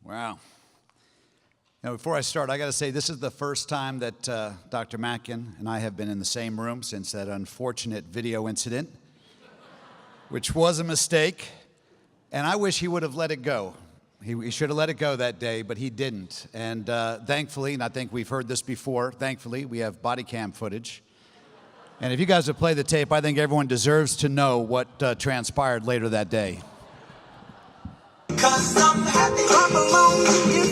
Wow. Now, before I start, I got to say this is the first time that Dr. Mackin and I have been in the same room since that unfortunate video incident, which was a mistake, and I wish he would have let it go. He should have let it go that day, but he didn't. And thankfully, and I think we've heard this before, thankfully, we have body cam footage. And if you guys have played the tape, I think everyone deserves to know what transpired later that day. 'Cause I'm happy, I'm alone with you.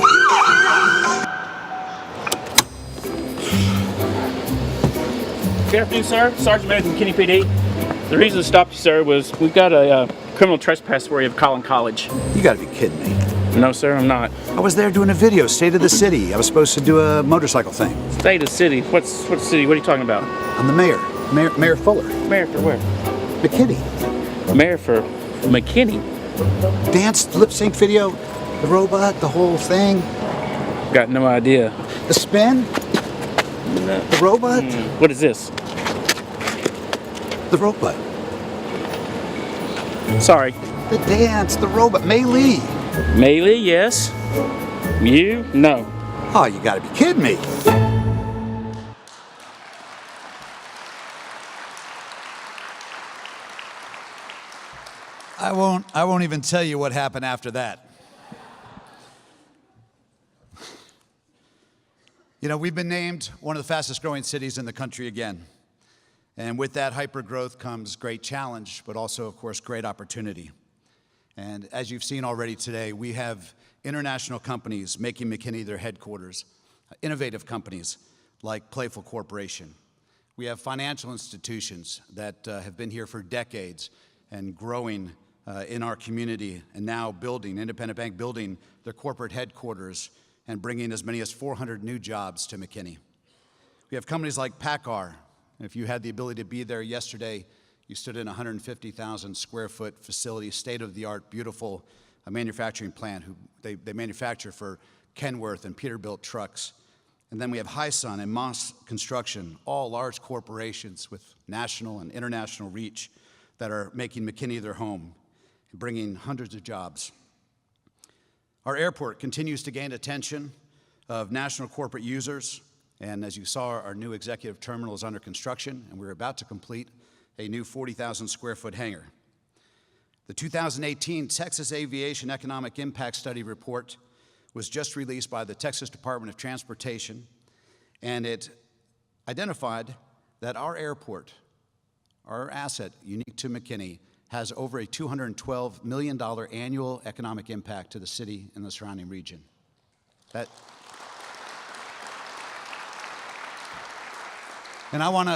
Good afternoon, sir. Sergeant Mayor of McKinney PD. The reason to stop you, sir, was we've got a criminal trespass story of Collin College. You gotta be kidding me. No, sir, I'm not. I was there doing a video, State of the City. I was supposed to do a motorcycle thing. State of the city? What city? What are you talking about? I'm the mayor. Mayor Fuller. Mayor for where? McKinney. Mayor for McKinney? Dance, lip sync video, the robot, the whole thing. Got no idea. The spin? No. The robot? What is this? The robot. Sorry. The dance, the robot, melee. Melee, yes. You? No. Oh, you gotta be kidding me. I won't even tell you what happened after that. You know, we've been named one of the fastest growing cities in the country again. And with that hypergrowth comes great challenge, but also, of course, great opportunity. And as you've seen already today, we have international companies making McKinney their headquarters, innovative companies like Playful Corporation. We have financial institutions that have been here for decades and growing in our community, and now building, Independent Bank building their corporate headquarters and bringing as many as 400 new jobs to McKinney. We have companies like PACCAR. If you had the ability to be there yesterday, you stood in a 150,000 square foot facility, state-of-the-art, beautiful manufacturing plant. They manufacture for Kenworth and Peterbilt trucks. And then we have Hyson and Moss Construction, all large corporations with national and international reach that are making McKinney their home, bringing hundreds of jobs. Our airport continues to gain attention of national corporate users. And as you saw, our new executive terminal is under construction, and we're about to complete a new 40,000 square foot hangar. The 2018 Texas Aviation Economic Impact Study report was just released by the Texas Department of Transportation, and it identified that our airport, our asset unique to McKinney, has over a $212 million annual economic impact to the city and the surrounding region. And I want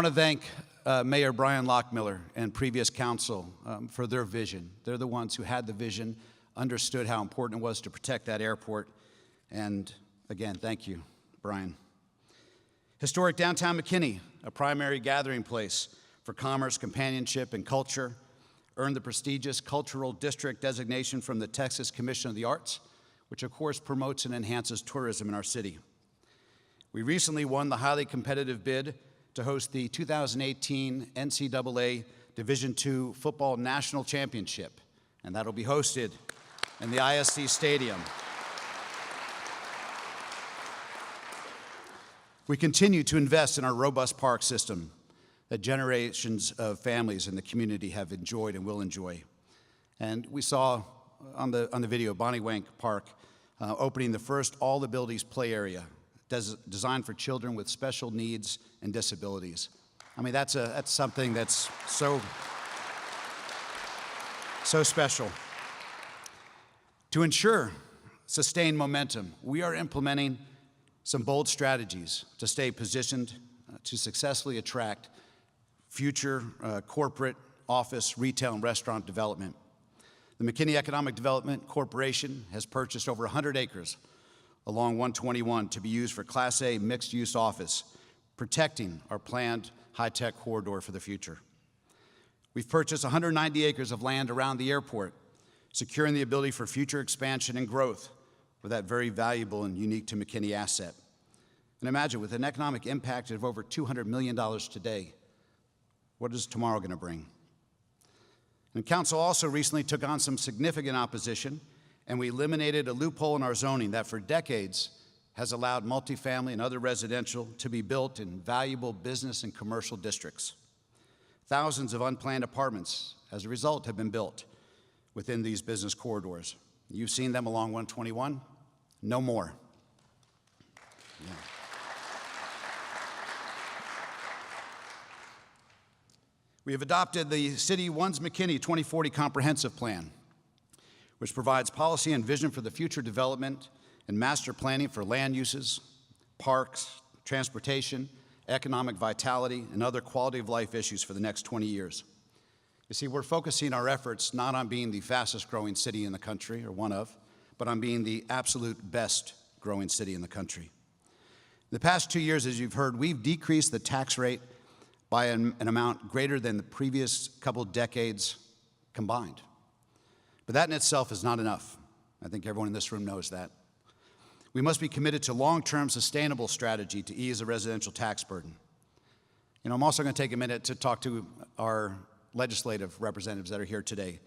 to thank Mayor Brian Lockmiller and previous council for their vision. They're the ones who had the vision, understood how important it was to protect that airport. And again, thank you, Brian. Historic downtown McKinney, a primary gathering place for commerce, companionship, and culture, earned the prestigious Cultural District designation from the Texas Commission of the Arts, which of course promotes and enhances tourism in our city. We recently won the highly competitive bid to host the 2018 NCAA Division II Football National Championship, and that'll be hosted in the ISC Stadium. We continue to invest in our robust park system that generations of families in the community have enjoyed and will enjoy. And we saw on the video Bonnie Wank Park opening the first all-abilities play area designed for children with special needs and disabilities. I mean, that's something that's so special. To ensure sustained momentum, we are implementing some bold strategies to stay positioned to successfully attract future corporate, office, retail, and restaurant development. The McKinney Economic Development Corporation has purchased over 100 acres along 121 to be used for Class A mixed-use office, protecting our planned high-tech corridor for the future. We've purchased 190 acres of land around the airport, securing the ability for future expansion and growth for that very valuable and unique to McKinney asset. And imagine, with an economic impact of over $200 million today, what is tomorrow going to bring? And Council also recently took on some significant opposition, and we eliminated a loophole in our zoning that for decades has allowed multifamily and other residential to be built in valuable business and commercial districts. Thousands of unplanned apartments, as a result, have been built within these business corridors. You've seen them along 121, no more. Yeah. We have adopted the City One's McKinney 2040 Comprehensive Plan, which provides policy and vision for the future development and master planning for land uses, parks, transportation, economic vitality, and other quality of life issues for the next 20 years. You see, we're focusing our efforts not on being the fastest growing city in the country, or one of, but on being the absolute best growing city in the country. In the past 2 years, as you've heard, we've decreased the tax rate by an amount greater than the previous couple decades combined. But that in itself is not enough. I think everyone in this room knows that. We must be committed to long-term sustainable strategy to ease the residential tax burden. You know, I'm also going to take a minute to talk to our legislative representatives that are here today.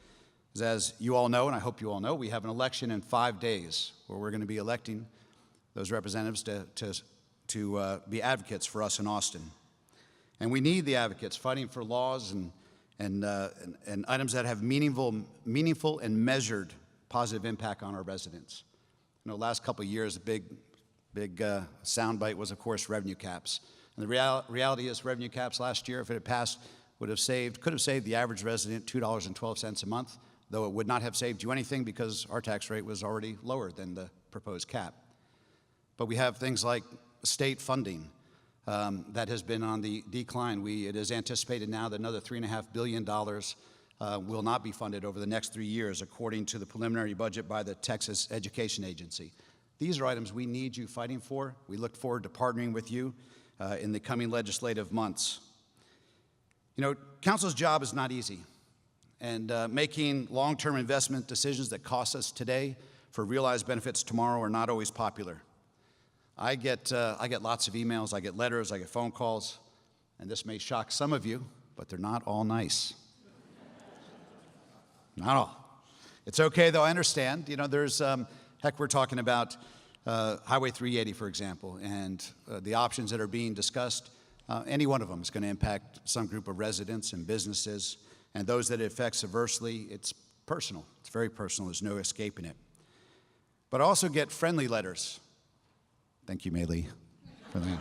As you all know, and I hope you all know, we have an election in 5 days where we're going to be electing those representatives to be advocates for us in Austin. And we need the advocates fighting for laws and items that have meaningful and measured positive impact on our residents. You know, last couple of years, a big soundbite was, of course, revenue caps. And the reality is, revenue caps last year, if it had passed, could have saved the average resident $2.12 a month, though it would not have saved you anything because our tax rate was already lower than the proposed cap. But we have things like state funding that has been on the decline. It is anticipated now that another $3.5 billion will not be funded over the next 3 years, according to the preliminary budget by the Texas Education Agency. These are items we need you fighting for. We look forward to partnering with you in the coming legislative months. You know, Council's job is not easy, and making long-term investment decisions that cost us today for realized benefits tomorrow are not always popular. I get lots of emails, I get letters, I get phone calls, and this may shock some of you, but they're not all nice. Not all. It's okay, though, I understand. You know, there's, heck, we're talking about Highway 380, for example, and the options that are being discussed. Any one of them is going to impact some group of residents and businesses, and those that it affects adversely, it's personal. It's very personal. There's no escaping it. But I also get friendly letters. Thank you, Maylee, for that.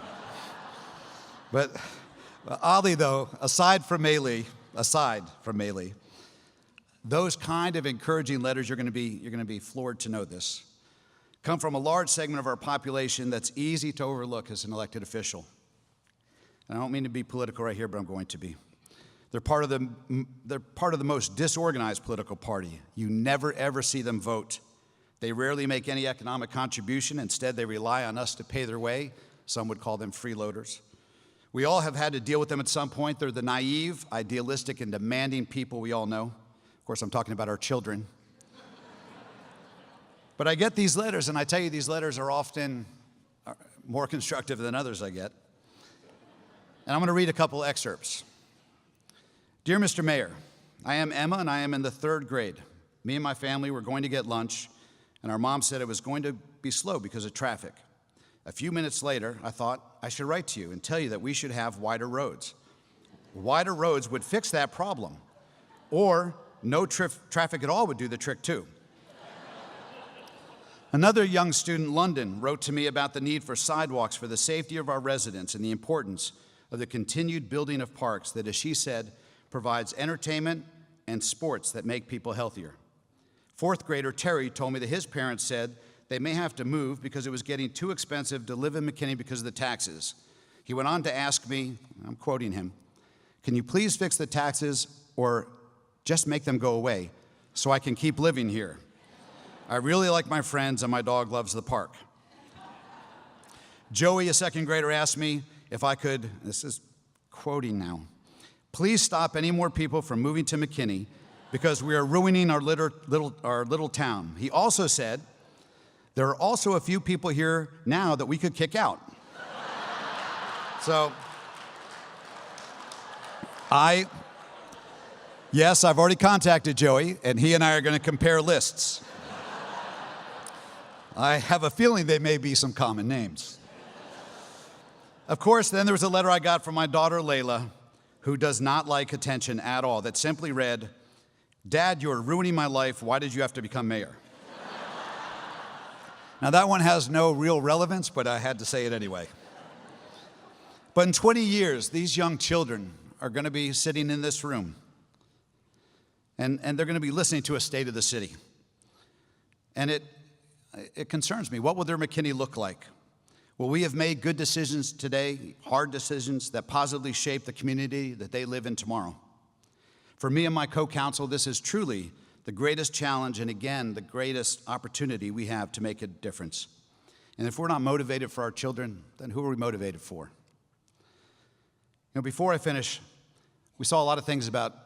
But oddly, though, aside from Maylee, those kind of encouraging letters, you're going to be floored to know this, come from a large segment of our population that's easy to overlook as an elected official. And I don't mean to be political right here, but I'm going to be. They're part of the most disorganized political party. You never, ever see them vote. They rarely make any economic contribution. Instead, they rely on us to pay their way. Some would call them freeloaders. We all have had to deal with them at some point. They're the naive, idealistic, and demanding people we all know. Of course, I'm talking about our children. But I get these letters, and I tell you, these letters are often more constructive than others I get. And I'm going to read a couple excerpts. Dear Mr. Mayor, I am Emma, and I am in the 3rd grade. Me and my family were going to get lunch, and our mom said it was going to be slow because of traffic. A few minutes later, I thought I should write to you and tell you that we should have wider roads. Wider roads would fix that problem, or no traffic at all would do the trick too. Another young student, London, wrote to me about the need for sidewalks for the safety of our residents and the importance of the continued building of parks that, as she said, provides entertainment and sports that make people healthier. 4th grader Terry told me that his parents said they may have to move because it was getting too expensive to live in McKinney because of the taxes. He went on to ask me, I'm quoting him, "Can you please fix the taxes or just make them go away so I can keep living here? I really like my friends and my dog loves the park." Joey, a 2nd grader, asked me if I could, this is quoting now, "Please stop any more people from moving to McKinney because we are ruining our little town." He also said, "There are also a few people here now that we could kick out." So, yes, I've already contacted Joey, and he and I are going to compare lists. I have a feeling they may be some common names. Of course, then there was a letter I got from my daughter, Layla, who does not like attention at all, that simply read, "Dad, you're ruining my life. Why did you have to become mayor?" Now, that one has no real relevance, but I had to say it anyway. But in 20 years, these young children are going to be sitting in this room, and they're going to be listening to a state of the city. And it concerns me. What will their McKinney look like? Will we have made good decisions today, hard decisions that positively shape the community that they live in tomorrow? For me and my co-counsel, this is truly the greatest challenge and, again, the greatest opportunity we have to make a difference. And if we're not motivated for our children, then who are we motivated for? You know, before I finish, we saw a lot of things about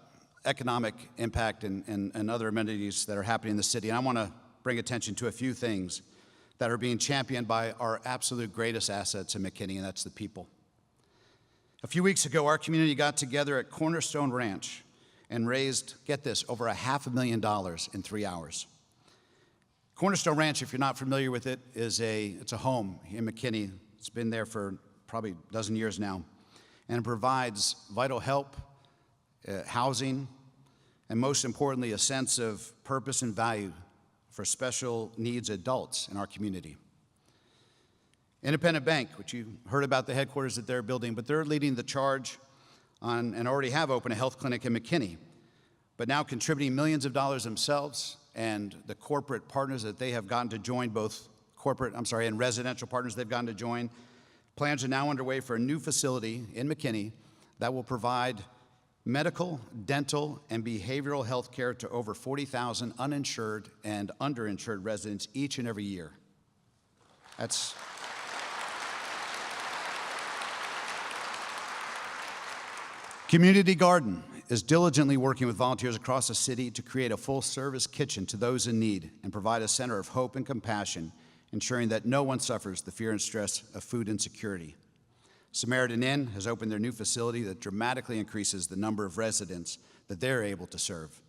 economic impact and other amenities that are happening in the city, and I want to bring attention to a few things that are being championed by our absolute greatest assets in McKinney, and that's the people. A few weeks ago, our community got together at Cornerstone Ranch and raised, get this, over $500,000 in 3 hours. Cornerstone Ranch, if you're not familiar with it, it's a home in McKinney. It's been there for probably a dozen years now, and it provides vital help, housing, and most importantly, a sense of purpose and value for special needs adults in our community. Independent Bank, which you heard about the headquarters that they're building, but they're leading the charge on, and already have opened a health clinic in McKinney, but now contributing millions of dollars themselves, and the corporate partners that they have gotten to join, and residential partners they've gotten to join. Plans are now underway for a new facility in McKinney that will provide medical, dental, and behavioral health care to over 40,000 uninsured and underinsured residents each and every year. That's Community Garden is diligently working with volunteers across the city to create a full-service kitchen to those in need and provide a center of hope and compassion, ensuring that no one suffers the fear and stress of food insecurity. Samaritan Inn has opened their new facility that dramatically increases the number of residents that they're able to serve,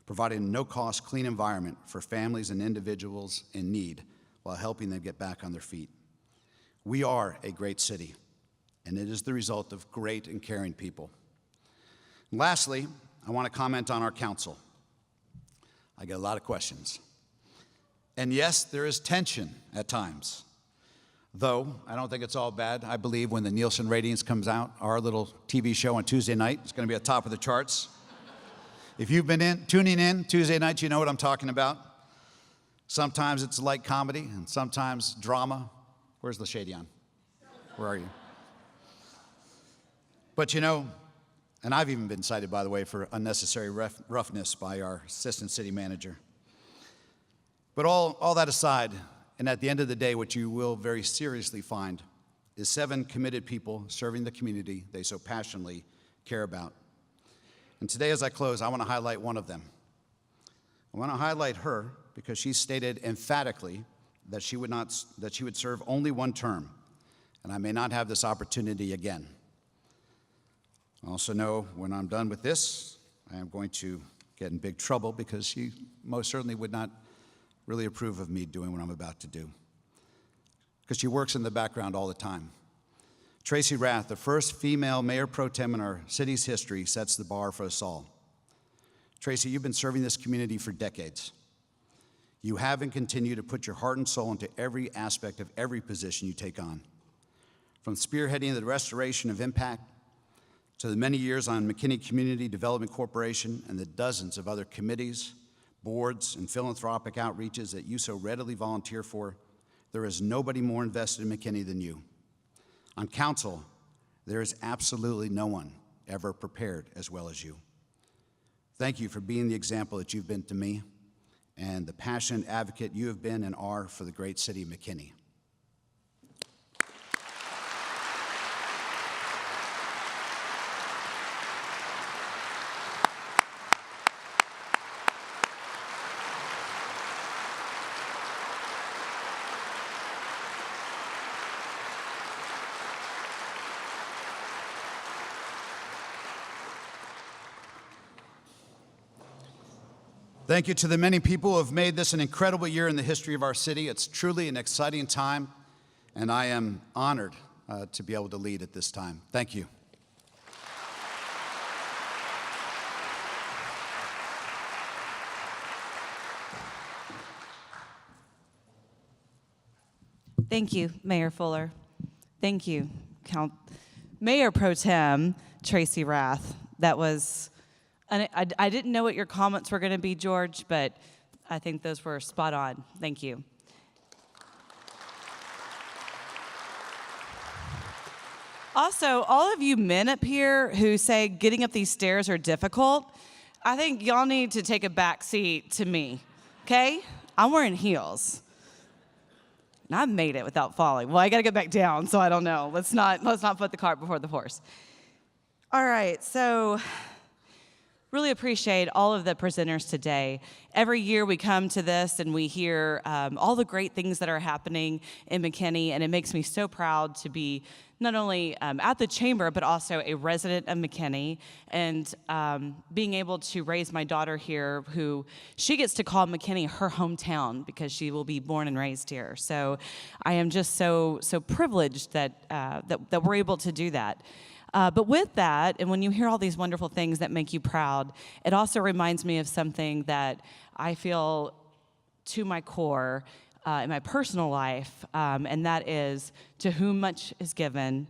providing a no-cost, clean environment for families and individuals in need while helping them get back on their feet. We are a great city, and it is the result of great and caring people. And lastly, I want to comment on our council. I get a lot of questions. And yes, there is tension at times. Though, I don't think it's all bad. I believe when the Nielsen ratings comes out, our little TV show on Tuesday night is going to be at the top of the charts. If you've been tuning in Tuesday night, you know what I'm talking about. Sometimes it's light comedy and sometimes drama. Where's LaShadion? Where are you? But you know, and I've even been cited, by the way, for unnecessary roughness by our assistant city manager. But all that aside, and at the end of the day, what you will very seriously find is 7 committed people serving the community they so passionately care about. And today, as I close, I want to highlight one of them. I want to highlight her because she stated emphatically that she would serve only 1 term, and I may not have this opportunity again. I also know when I'm done with this, I am going to get in big trouble because she most certainly would not really approve of me doing what I'm about to do, because she works in the background all the time. Tracy Rath, the first female mayor pro tem in our city's history, sets the bar for us all. Tracy, you've been serving this community for decades. You have and continue to put your heart and soul into every aspect of every position you take on. From spearheading the restoration of impact to the many years on McKinney Community Development Corporation and the dozens of other committees, boards, and philanthropic outreaches that you so readily volunteer for, there is nobody more invested in McKinney than you. On council, there is absolutely no one ever prepared as well as you. Thank you for being the example that you've been to me and the passionate advocate you have been and are for the great city of McKinney. Thank you to the many people who have made this an incredible year in the history of our city. It's truly an exciting time, and I am honored to be able to lead at this time. Thank you. Thank you, Mayor Fuller. Thank you, Mayor Pro Tem Tracy Rath. That was, I didn't know what your comments were going to be, George, but I think those were spot on. Thank you. Also, all of you men up here who say getting up these stairs are difficult, I think y'all need to take a back seat to me, okay? I'm wearing heels. And I've made it without falling. Well, I got to get back down, so I don't know. Let's not put the cart before the horse. All right, so really appreciate all of the presenters today. Every year we come to this and we hear all the great things that are happening in McKinney, and it makes me so proud to be not only at the chamber, but also a resident of McKinney, and being able to raise my daughter here, who she gets to call McKinney her hometown because she will be born and raised here. So I am just so privileged that we're able to do that. But with that, and when you hear all these wonderful things that make you proud, it also reminds me of something that I feel to my core in my personal life, and that is, to whom much is given,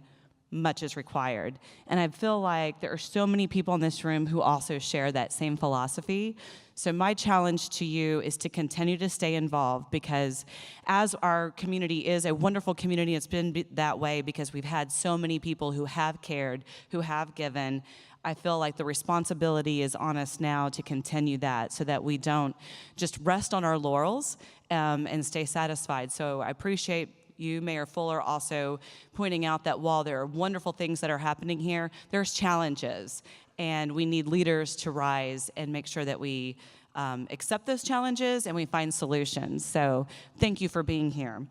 much is required. And I feel like there are so many people in this room who also share that same philosophy. So my challenge to you is to continue to stay involved, because as our community is a wonderful community, it's been that way because we've had so many people who have cared, who have given. I feel like the responsibility is on us now to continue that, so that we don't just rest on our laurels and stay satisfied. So I appreciate you, Mayor Fuller, also pointing out that while there are wonderful things that are happening here, there's challenges, and we need leaders to rise and make sure that we accept those challenges and we find solutions. So thank you for being here.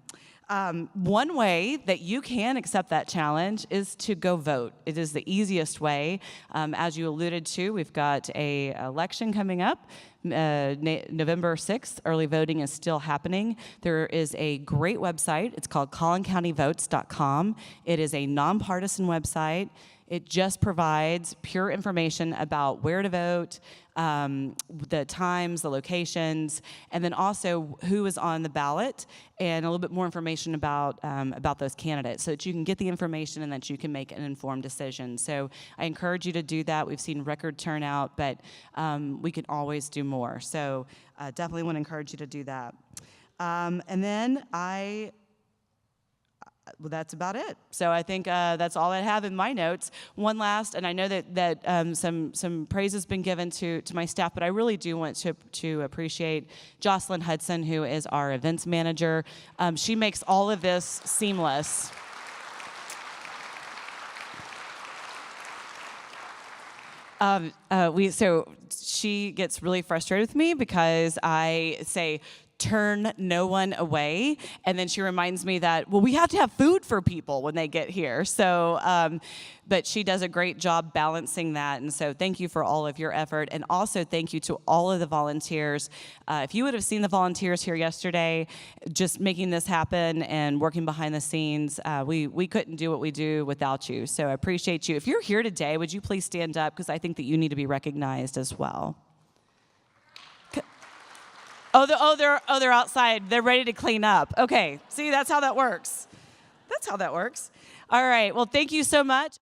One way that you can accept that challenge is to go vote. It is the easiest way. As you alluded to, we've got an election coming up. November 6th, early voting is still happening. There is a great website. It's called collincountyvotes.com. It is a nonpartisan website. It just provides pure information about where to vote, the times, the locations, and then also who is on the ballot, and a little bit more information about those candidates, so that you can get the information and that you can make an informed decision. So I encourage you to do that. We've seen record turnout, but we can always do more. So definitely want to encourage you to do that. And then well, that's about it. So I think that's all I have in my notes. One last, and I know that some praise has been given to my staff, but I really do want to appreciate Jocelyn Hudson, who is our events manager. She makes all of this seamless. So she gets really frustrated with me because I say, turn no one away. And then she reminds me that, well, we have to have food for people when they get here. So, but she does a great job balancing that. And so thank you for all of your effort. And also thank you to all of the volunteers. If you would have seen the volunteers here yesterday, just making this happen and working behind the scenes, we couldn't do what we do without you. So I appreciate you. If you're here today, would you please stand up? Because I think that you need to be recognized as well. They're outside. They're ready to clean up. Okay, see, that's how that works. That's how that works. All right, well, thank you so much.